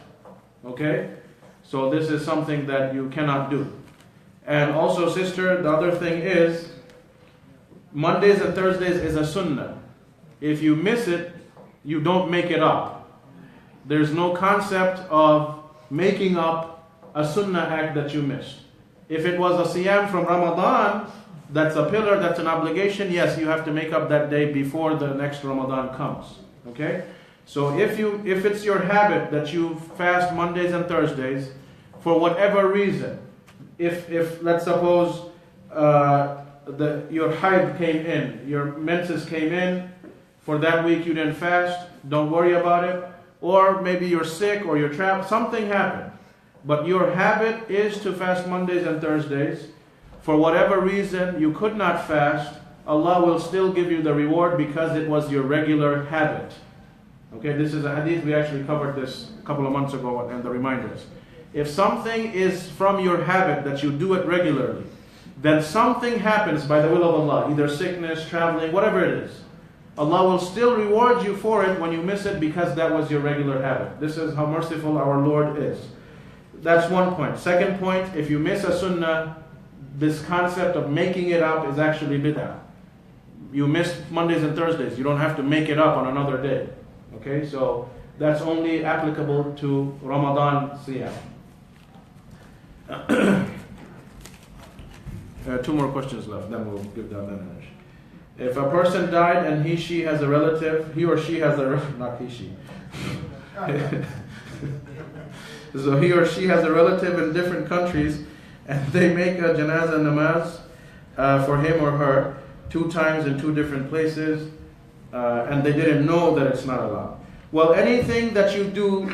Okay? So this is something that you cannot do. And also, sister, the other thing is, Mondays and Thursdays is a sunnah. If you miss it, you don't make it up. There's no concept of making up a sunnah act that you missed. If it was a siyam from Ramadan, that's a pillar, that's an obligation, yes, you have to make up that day before the next Ramadan comes. Okay? So if it's your habit that you fast Mondays and Thursdays, for whatever reason, if let's suppose your haid came in, your menses came in, for that week you didn't fast, don't worry about it. Or maybe you're sick or you're trapped, something happened. But your habit is to fast Mondays and Thursdays. For whatever reason you could not fast, Allah will still give you the reward because it was your regular habit. Okay, this is a hadith, we actually covered this a couple of months ago and the reminders. If something is from your habit that you do it regularly, then something happens by the will of Allah, either sickness, traveling, whatever it is. Allah will still reward you for it when you miss it because that was your regular habit. This is how merciful our Lord is. That's one point. Second point, if you miss a sunnah, this concept of making it up is actually bid'ah. You missed Mondays and Thursdays. You don't have to make it up on another day. Okay, so that's only applicable to Ramadan siyam. Two more questions left, then we'll give that manage. If a person died and he or she has a relative, not he, she. So he or she has a relative in different countries and they make a janazah namaz for him or her 2 times in 2 different places, and they didn't know that it's not allowed. Well, anything that you do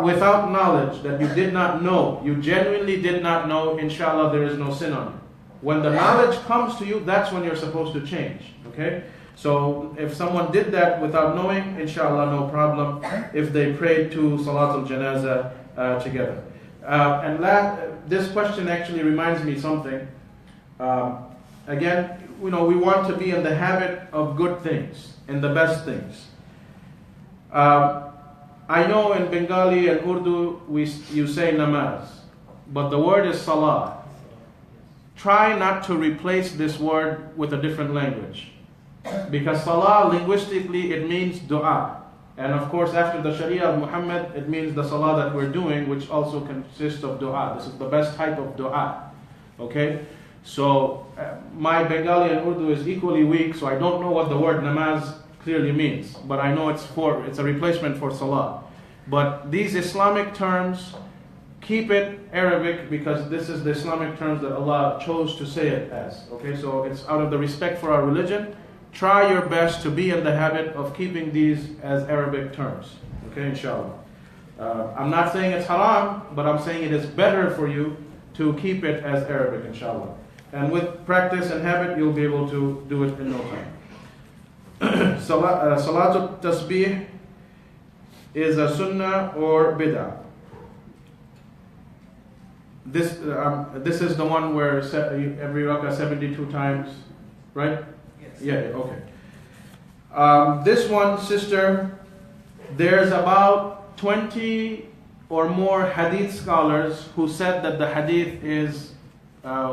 without knowledge, that you did not know, you genuinely did not know, inshallah there is no sin on you. When the knowledge comes to you, that's when you're supposed to change. Okay? So if someone did that without knowing, inshallah no problem if they prayed to Salatul Janazah together. This question actually reminds me something. Again, we want to be in the habit of good things, in the best things. I know in Bengali and Urdu you say namaz, but the word is salah. Try not to replace this word with a different language. Because salah, linguistically, it means dua. And of course, after the Sharia of Muhammad, it means the salah that we're doing, which also consists of dua. This is the best type of dua. Okay? So, my Bengali and Urdu is equally weak, so I don't know what the word namaz clearly means. But I know it's a replacement for salah. But these Islamic terms, keep it Arabic because this is the Islamic terms that Allah chose to say it as. Okay, so it's out of the respect for our religion. Try your best to be in the habit of keeping these as Arabic terms. Okay, inshallah. I'm not saying it's haram, but I'm saying it is better for you to keep it as Arabic, inshallah. And with practice and habit, you'll be able to do it in no time. Salatul Tasbih is a sunnah or bid'ah. This is the one where every rakah 72 times, right? Yes. Yeah, okay. This one, sister, there's about 20 or more hadith scholars who said that the hadith is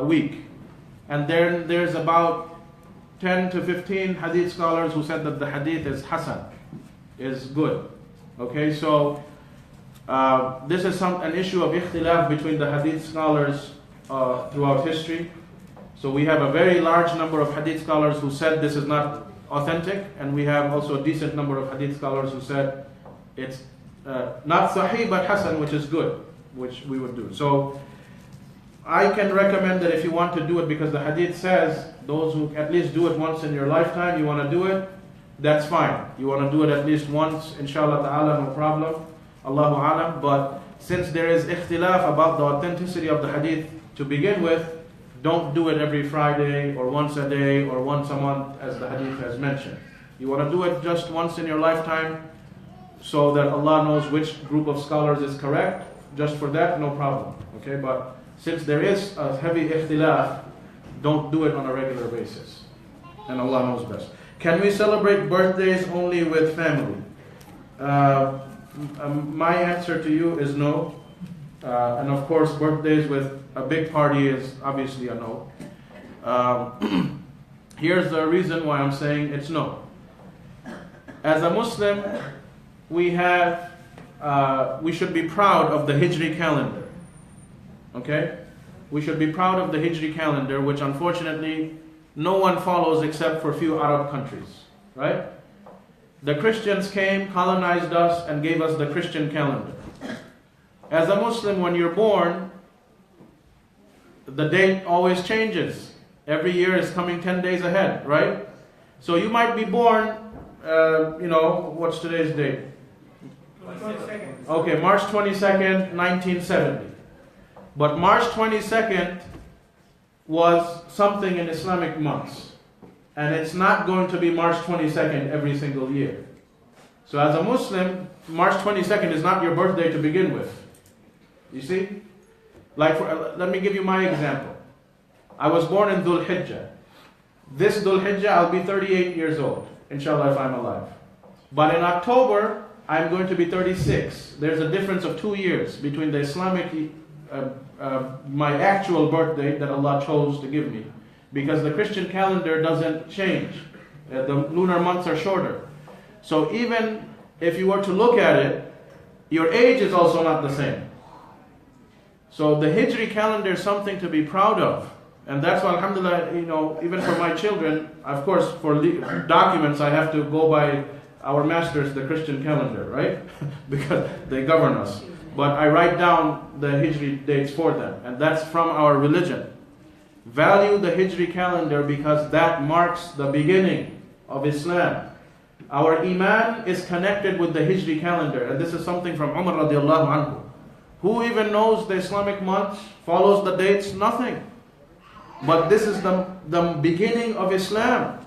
weak. And then there's about 10 to 15 hadith scholars who said that the hadith is hasan, is good. Okay, so this is an issue of ikhtilaf between the hadith scholars throughout history. So we have a very large number of hadith scholars who said this is not authentic, and we have also a decent number of hadith scholars who said it's not sahih but hasan, which is good, which we would do. So I can recommend that if you want to do it, because the hadith says those who at least do it once in your lifetime, you want to do it, that's fine. You want to do it at least once, inshallah ta'ala, no problem. Allahu alam. But since there is ikhtilaf about the authenticity of the hadith to begin with, don't do it every Friday or once a day or once a month as the hadith has mentioned. You want to do it just once in your lifetime so that Allah knows which group of scholars is correct. Just for that, no problem. Okay, but since there is a heavy ikhtilaf, don't do it on a regular basis. And Allah knows best. Can we celebrate birthdays only with family? My answer to you is no. And of course, birthdays with a big party is obviously a no. Here's the reason why I'm saying it's no. As a Muslim, we should be proud of the Hijri calendar. Okay? We should be proud of the Hijri calendar, which unfortunately no one follows except for a few Arab countries. Right? The Christians came, colonized us, and gave us the Christian calendar. As a Muslim, when you're born, the date always changes. Every year is coming 10 days ahead, right? So you might be born, what's today's date? 22nd. Okay, March 22nd, 1970. But March 22nd was something in Islamic months. And it's not going to be March 22nd every single year. So as a Muslim, March 22nd is not your birthday to begin with. You see? Let me give you my example. I was born in Dhul Hijjah. This Dhul Hijjah, I'll be 38 years old, inshallah, if I'm alive. But in October, I'm going to be 36. There's a difference of 2 years between the Islamic, my actual birthday that Allah chose to give me. Because the Christian calendar doesn't change. The lunar months are shorter. So even if you were to look at it, your age is also not the same. So the Hijri calendar is something to be proud of. And that's why, alhamdulillah, even for my children, of course, for documents, I have to go by our masters, the Christian calendar, right? Because they govern us. But I write down the Hijri dates for them. And that's from our religion. Value the Hijri calendar because that marks the beginning of Islam. Our Iman is connected with the Hijri calendar. And this is something from Umar radiallahu anhu. Who even knows the Islamic months, follows the dates? Nothing. But this is the beginning of Islam.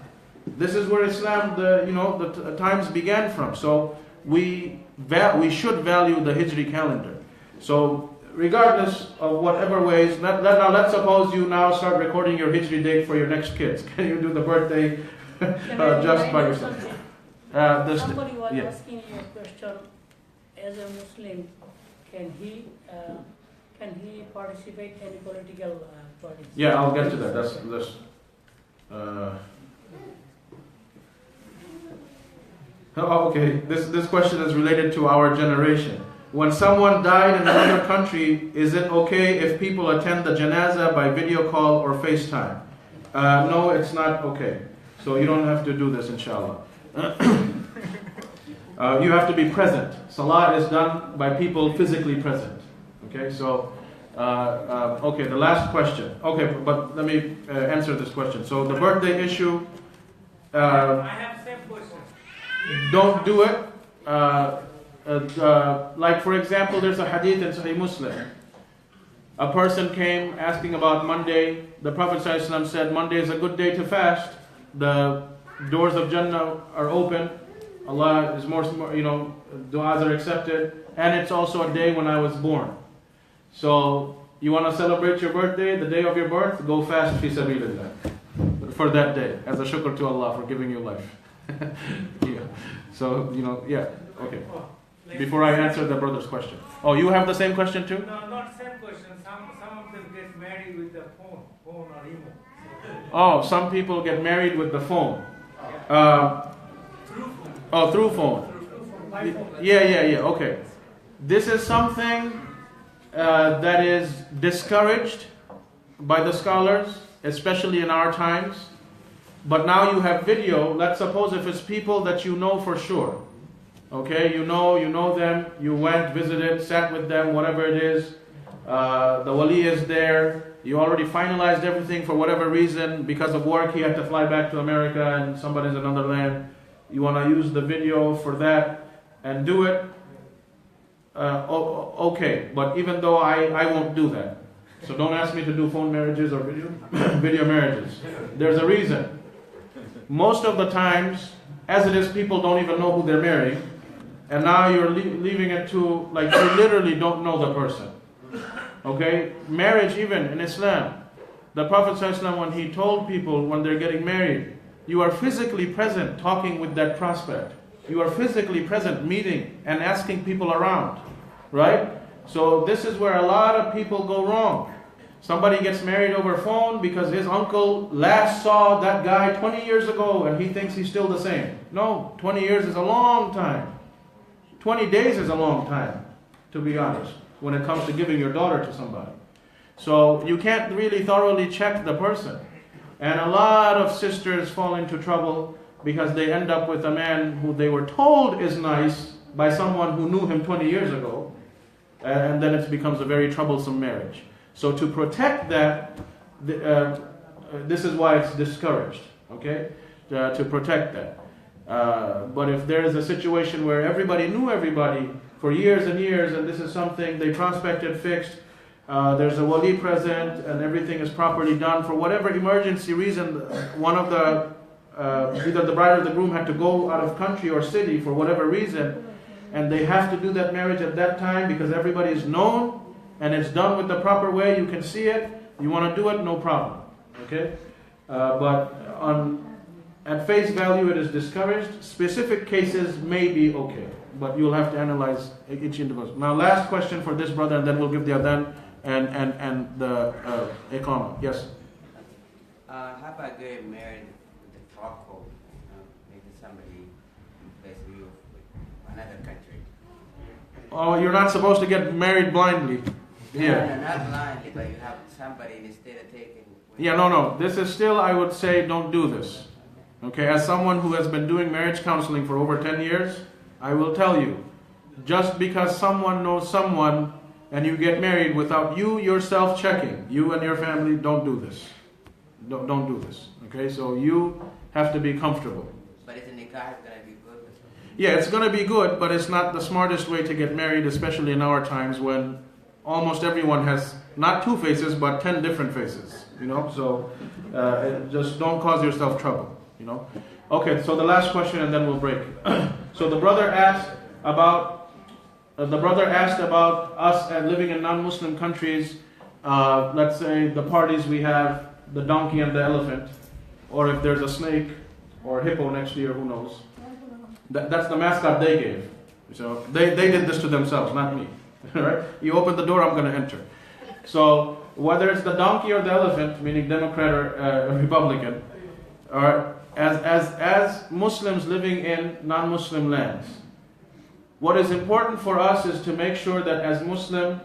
This is where Islam, the times began from. So we should value the Hijri calendar. So regardless of whatever ways, now let's suppose you now start recording your Hijri date for your next kids. Can you do the birthday just by yourself? Somebody was asking you a question. As a Muslim, can he participate in any political parties? Yeah, I'll get to that. That's okay. This question is related to our generation. When someone died in another country, is it okay if people attend the janazah by video call or FaceTime? No, it's not okay. So you don't have to do this, inshallah. You have to be present. Salah is done by people physically present. Okay, so, okay, the last question. Okay, but let me answer this question. So the birthday issue, I have same question. don't do it. Like for example, there's a hadith in Sahih Muslim. A person came asking about Monday. The Prophet ﷺ said Monday is a good day to fast. The doors of Jannah are open. Allah is more, du'as are accepted. And it's also a day when I was born. So you want to celebrate your birthday, the day of your birth, go fast fi sabilillah for that day as a shukr to Allah for giving you life. Yeah. So, yeah, okay. Before I answer the brother's question. Oh, you have the same question too? No, not same question. Some of them get married with the phone or email. Oh, some people get married with the phone. Through phone. Yeah. Okay. This is something that is discouraged by the scholars, especially in our times. But now you have video. Let's suppose if it's people that you know for sure. Okay, you know them, you went, visited, sat with them, whatever it is. The wali is there. You already finalized everything for whatever reason. Because of work, he had to fly back to America and somebody's in another land. You want to use the video for that and do it. Okay, but even though I won't do that. So don't ask me to do phone marriages or video marriages. There's a reason. Most of the times, as it is, people don't even know who they're marrying. And now you're leaving it to, like, you literally don't know the person. Okay? Marriage, even in Islam, the Prophet ﷺ, when he told people when they're getting married, you are physically present talking with that prospect. You are physically present meeting and asking people around. Right? So this is where a lot of people go wrong. Somebody gets married over phone because his uncle last saw that guy 20 years ago and he thinks he's still the same. No, 20 years is a long time. 20 days is a long time, to be honest, when it comes to giving your daughter to somebody. So you can't really thoroughly check the person. And a lot of sisters fall into trouble because they end up with a man who they were told is nice by someone who knew him 20 years ago. And then it becomes a very troublesome marriage. So to protect that, this is why it's discouraged, okay? To protect that. But if there is a situation where everybody knew everybody for years and years, and this is something they prospected, fixed, there's a wali present, and everything is properly done, for whatever emergency reason, one of the, either the bride or the groom had to go out of country or city for whatever reason, and they have to do that marriage at that time because everybody is known, and it's done with the proper way, you can see it, you want to do it, no problem, okay? But at face value it is discouraged. Specific cases may be okay, but you'll have to analyze each individual. Now last question for this brother, and then we'll give the adhan and the iqamah. Yes? How about getting married with the talk code? Maybe somebody places you with another country. Oh, you're not supposed to get married blindly. Yeah. No, not blindly, but you have somebody instead of taking... Yeah, no. This is still, I would say, don't do this. Okay, as someone who has been doing marriage counseling for over 10 years, I will tell you, just because someone knows someone and you get married without you yourself checking, you and your family, don't do this. Don't do this. Okay, so you have to be comfortable. But isn't the guy going to be good? Yeah, it's going to be good, but it's not the smartest way to get married, especially in our times when almost everyone has not 2 faces, but 10 different faces. You know, so just don't cause yourself trouble. You know. Okay, so the last question, and then we'll break. So the brother asked about us and living in non-Muslim countries. Let's say the parties we have, the donkey and the elephant, or if there's a snake or hippo next year, who knows? That's the mascot they gave. So they did this to themselves, not me. Right? You open the door, I'm going to enter. So whether it's the donkey or the elephant, meaning Democrat or Republican, or as Muslims living in non-Muslim lands, what is important for us is to make sure that as Muslim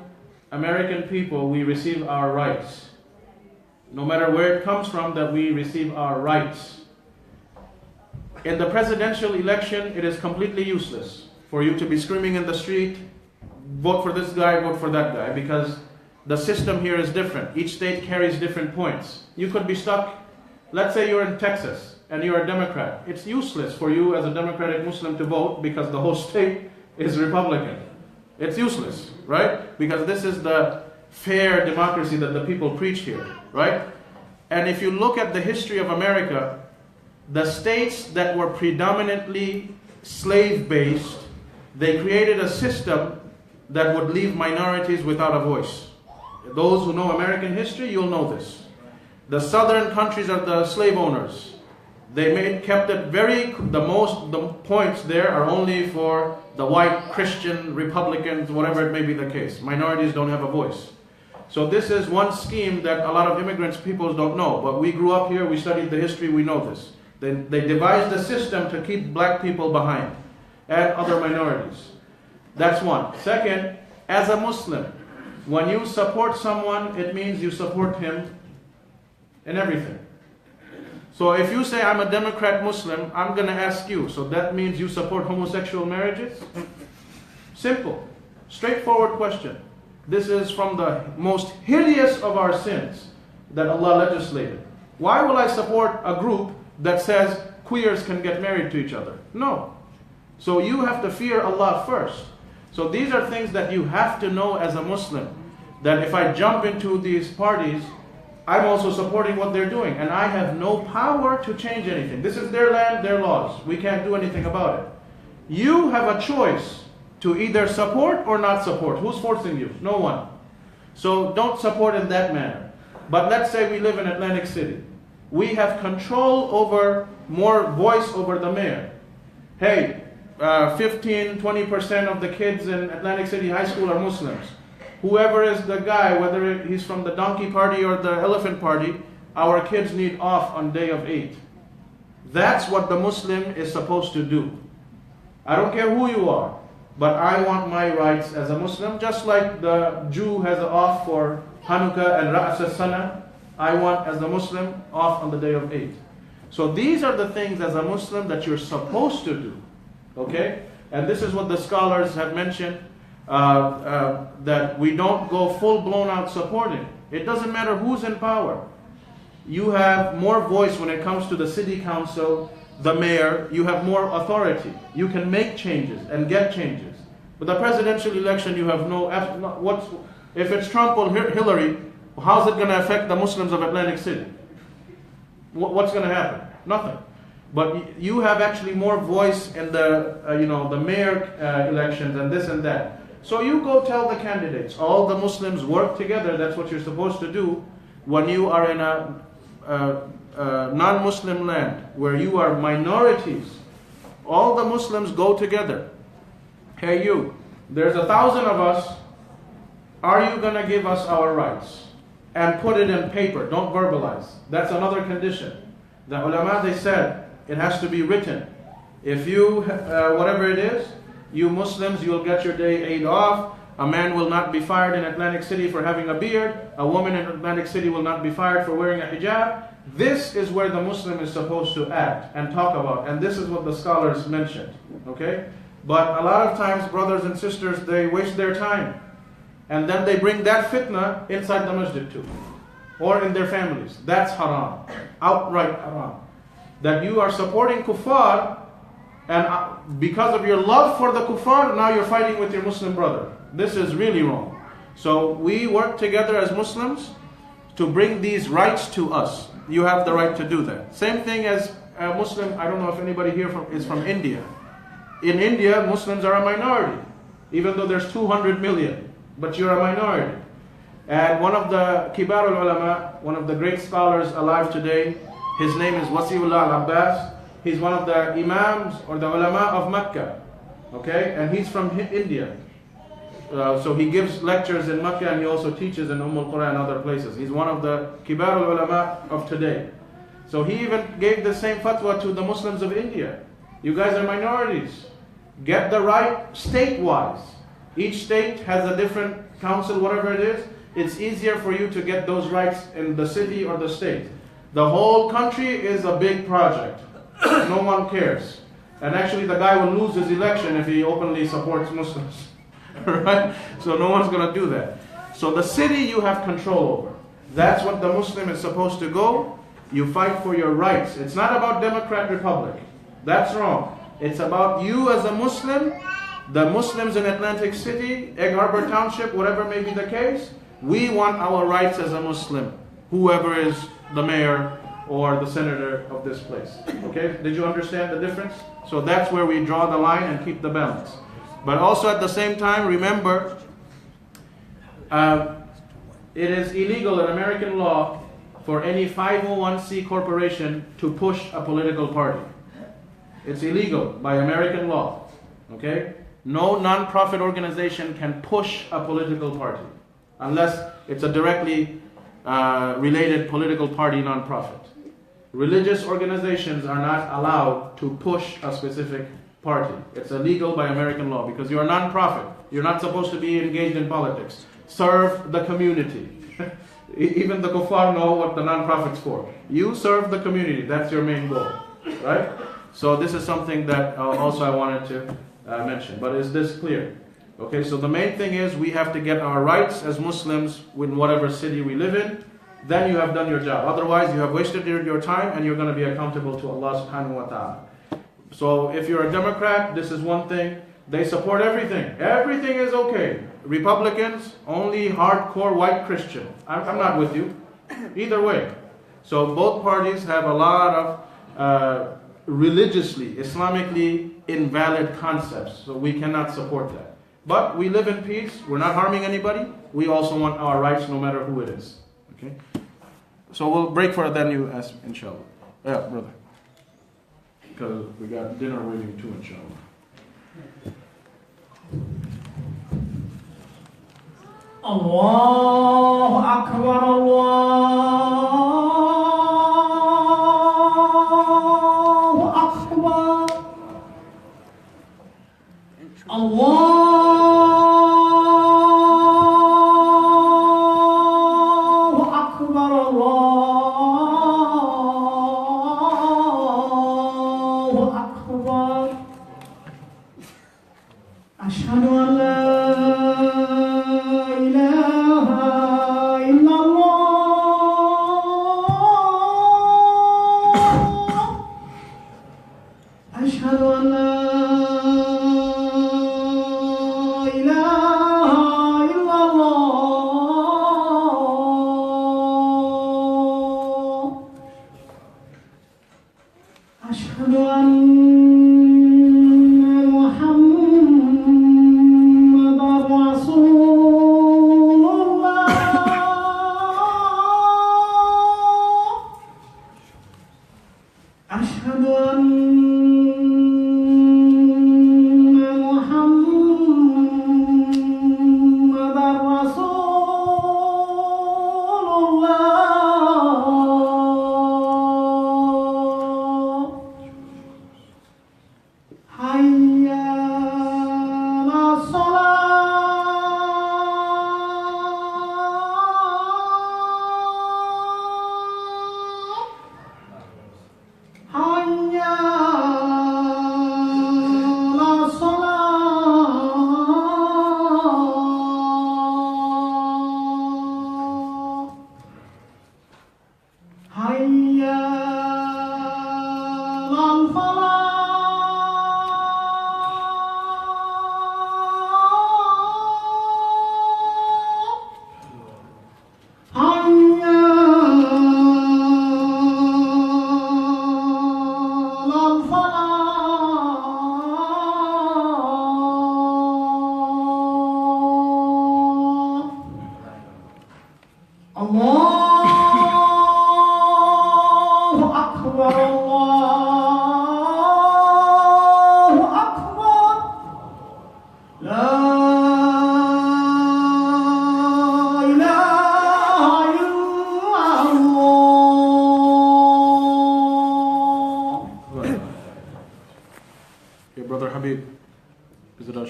American people, we receive our rights. No matter where it comes from, that we receive our rights. In the presidential election, it is completely useless for you to be screaming in the street, vote for this guy, vote for that guy, because the system here is different. Each state carries different points. You could be stuck, let's say you're in Texas and you're a Democrat. It's useless for you as a Democratic Muslim to vote because the whole state is Republican. It's useless, right? Because this is the fair democracy that the people preach here, right? And if you look at the history of America, the states that were predominantly slave-based, they created a system that would leave minorities without a voice. Those who know American history, you'll know this. The southern countries are the slave owners. They kept it the points there are only for the white Christian Republicans, whatever it may be the case. Minorities don't have a voice. So this is one scheme that a lot of immigrants people don't know. But we grew up here, we studied the history, we know this. They devised a system to keep black people behind and other minorities. That's one. Second, as a Muslim, when you support someone, it means you support him in everything. So if you say, I'm a Democrat Muslim, I'm going to ask you, so that means you support homosexual marriages? Simple. Straightforward question. This is from the most hideous of our sins that Allah legislated. Why will I support a group that says queers can get married to each other? No. So you have to fear Allah first. So these are things that you have to know as a Muslim. That if I jump into these parties, I'm also supporting what they're doing. And I have no power to change anything. This is their land, their laws. We can't do anything about it. You have a choice to either support or not support. Who's forcing you? No one. So don't support in that manner. But let's say we live in Atlantic City. We have control over, more voice over the mayor. Hey, 15-20% of the kids in Atlantic City High School are Muslims. Whoever is the guy, whether he's from the donkey party or the elephant party, our kids need off on day of Eid. That's what the Muslim is supposed to do. I don't care who you are, but I want my rights as a Muslim, just like the Jew has an off for Hanukkah and Ra'as as-Sana. I want, as a Muslim, off on the day of Eid. So these are the things as a Muslim that you're supposed to do. Okay? And this is what the scholars have mentioned, that we don't go full-blown out supporting. It doesn't matter who's in power. You have more voice when it comes to the city council, the mayor. You have more authority. You can make changes and get changes. But the presidential election, you have if it's Trump or Hillary, how's it going to affect the Muslims of Atlantic City? What's going to happen? Nothing. But you have actually more voice in the mayor elections and this and that. So you go tell the candidates, all the Muslims work together. That's what you're supposed to do when you are in a non-Muslim land where you are minorities. All the Muslims go together. Hey you, there's 1,000 of us. Are you going to give us our rights? And put it in paper, don't verbalize. That's another condition. The ulama, they said, it has to be written. If you, whatever it is, you Muslims, you'll get your day Eid off. A man will not be fired in Atlantic City for having a beard. A woman in Atlantic City will not be fired for wearing a hijab. This is where the Muslim is supposed to act and talk about. And this is what the scholars mentioned. Okay? But a lot of times, brothers and sisters, they waste their time. And then they bring that fitna inside the masjid too. Or in their families. That's haram. Outright haram. That you are supporting kuffar, and because of your love for the kuffar, now you're fighting with your Muslim brother. This is really wrong. So we work together as Muslims to bring these rights to us. You have the right to do that. Same thing as a Muslim, I don't know if anybody here is from India. In India, Muslims are a minority, even though there's 200 million. But you're a minority. And one of the Kibar al-Ulama, one of the great scholars alive today, his name is Wasiullah al-Abbas. He's one of the Imams or the Ulama of Mecca. Okay? And he's from India. So he gives lectures in Mecca and he also teaches in al-Qura and other places. He's one of the Kibar al-Ulama of today. So he even gave the same fatwa to the Muslims of India. You guys are minorities. Get the right state-wise. Each state has a different council, whatever it is. It's easier for you to get those rights in the city or the state. The whole country is a big project. No one cares. And actually the guy will lose his election if he openly supports Muslims. Right? So no one's going to do that. So the city you have control over. That's what the Muslim is supposed to go. You fight for your rights. It's not about Democrat Republic. That's wrong. It's about you as a Muslim. The Muslims in Atlantic City, Egg Harbor Township, whatever may be the case, we want our rights as a Muslim, whoever is the mayor or the senator of this place. Okay? Did you understand the difference? So that's where we draw the line and keep the balance. But also at the same time, remember, it is illegal in American law for any 501c corporation to push a political party. It's illegal by American law. Okay? No non-profit organization can push a political party unless it's a directly related political party non-profit. Religious organizations are not allowed to push a specific party. It's illegal by American law because you're a non-profit. You're not supposed to be engaged in politics. Serve the community. Even the kuffar know what the non-profit's for. You serve the community. That's your main goal, right? So this is something that also I wanted to mention. But is this clear? Okay, so the main thing is we have to get our rights as Muslims in whatever city we live in. Then you have done your job. Otherwise, you have wasted your time and you're going to be accountable to Allah subhanahu wa ta'ala. So if you're a Democrat, this is one thing. They support everything. Everything is okay. Republicans, only hardcore white Christian. I'm not with you. Either way. So both parties have a lot of religiously, Islamically invalid concepts. So we cannot support that. But we live in peace. We're not harming anybody. We also want our rights no matter who it is. Okay? So we'll break for then you ask, inshallah. Yeah, brother. Because we got dinner waiting too, inshallah. Allahu Akbar, Allahu Akbar, Allahu Akbar, Allahu Akbar. Ashhadu an la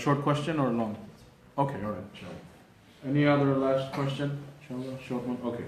Short question or long? Okay, all right. Any other last question? Inshallah, short one. Okay.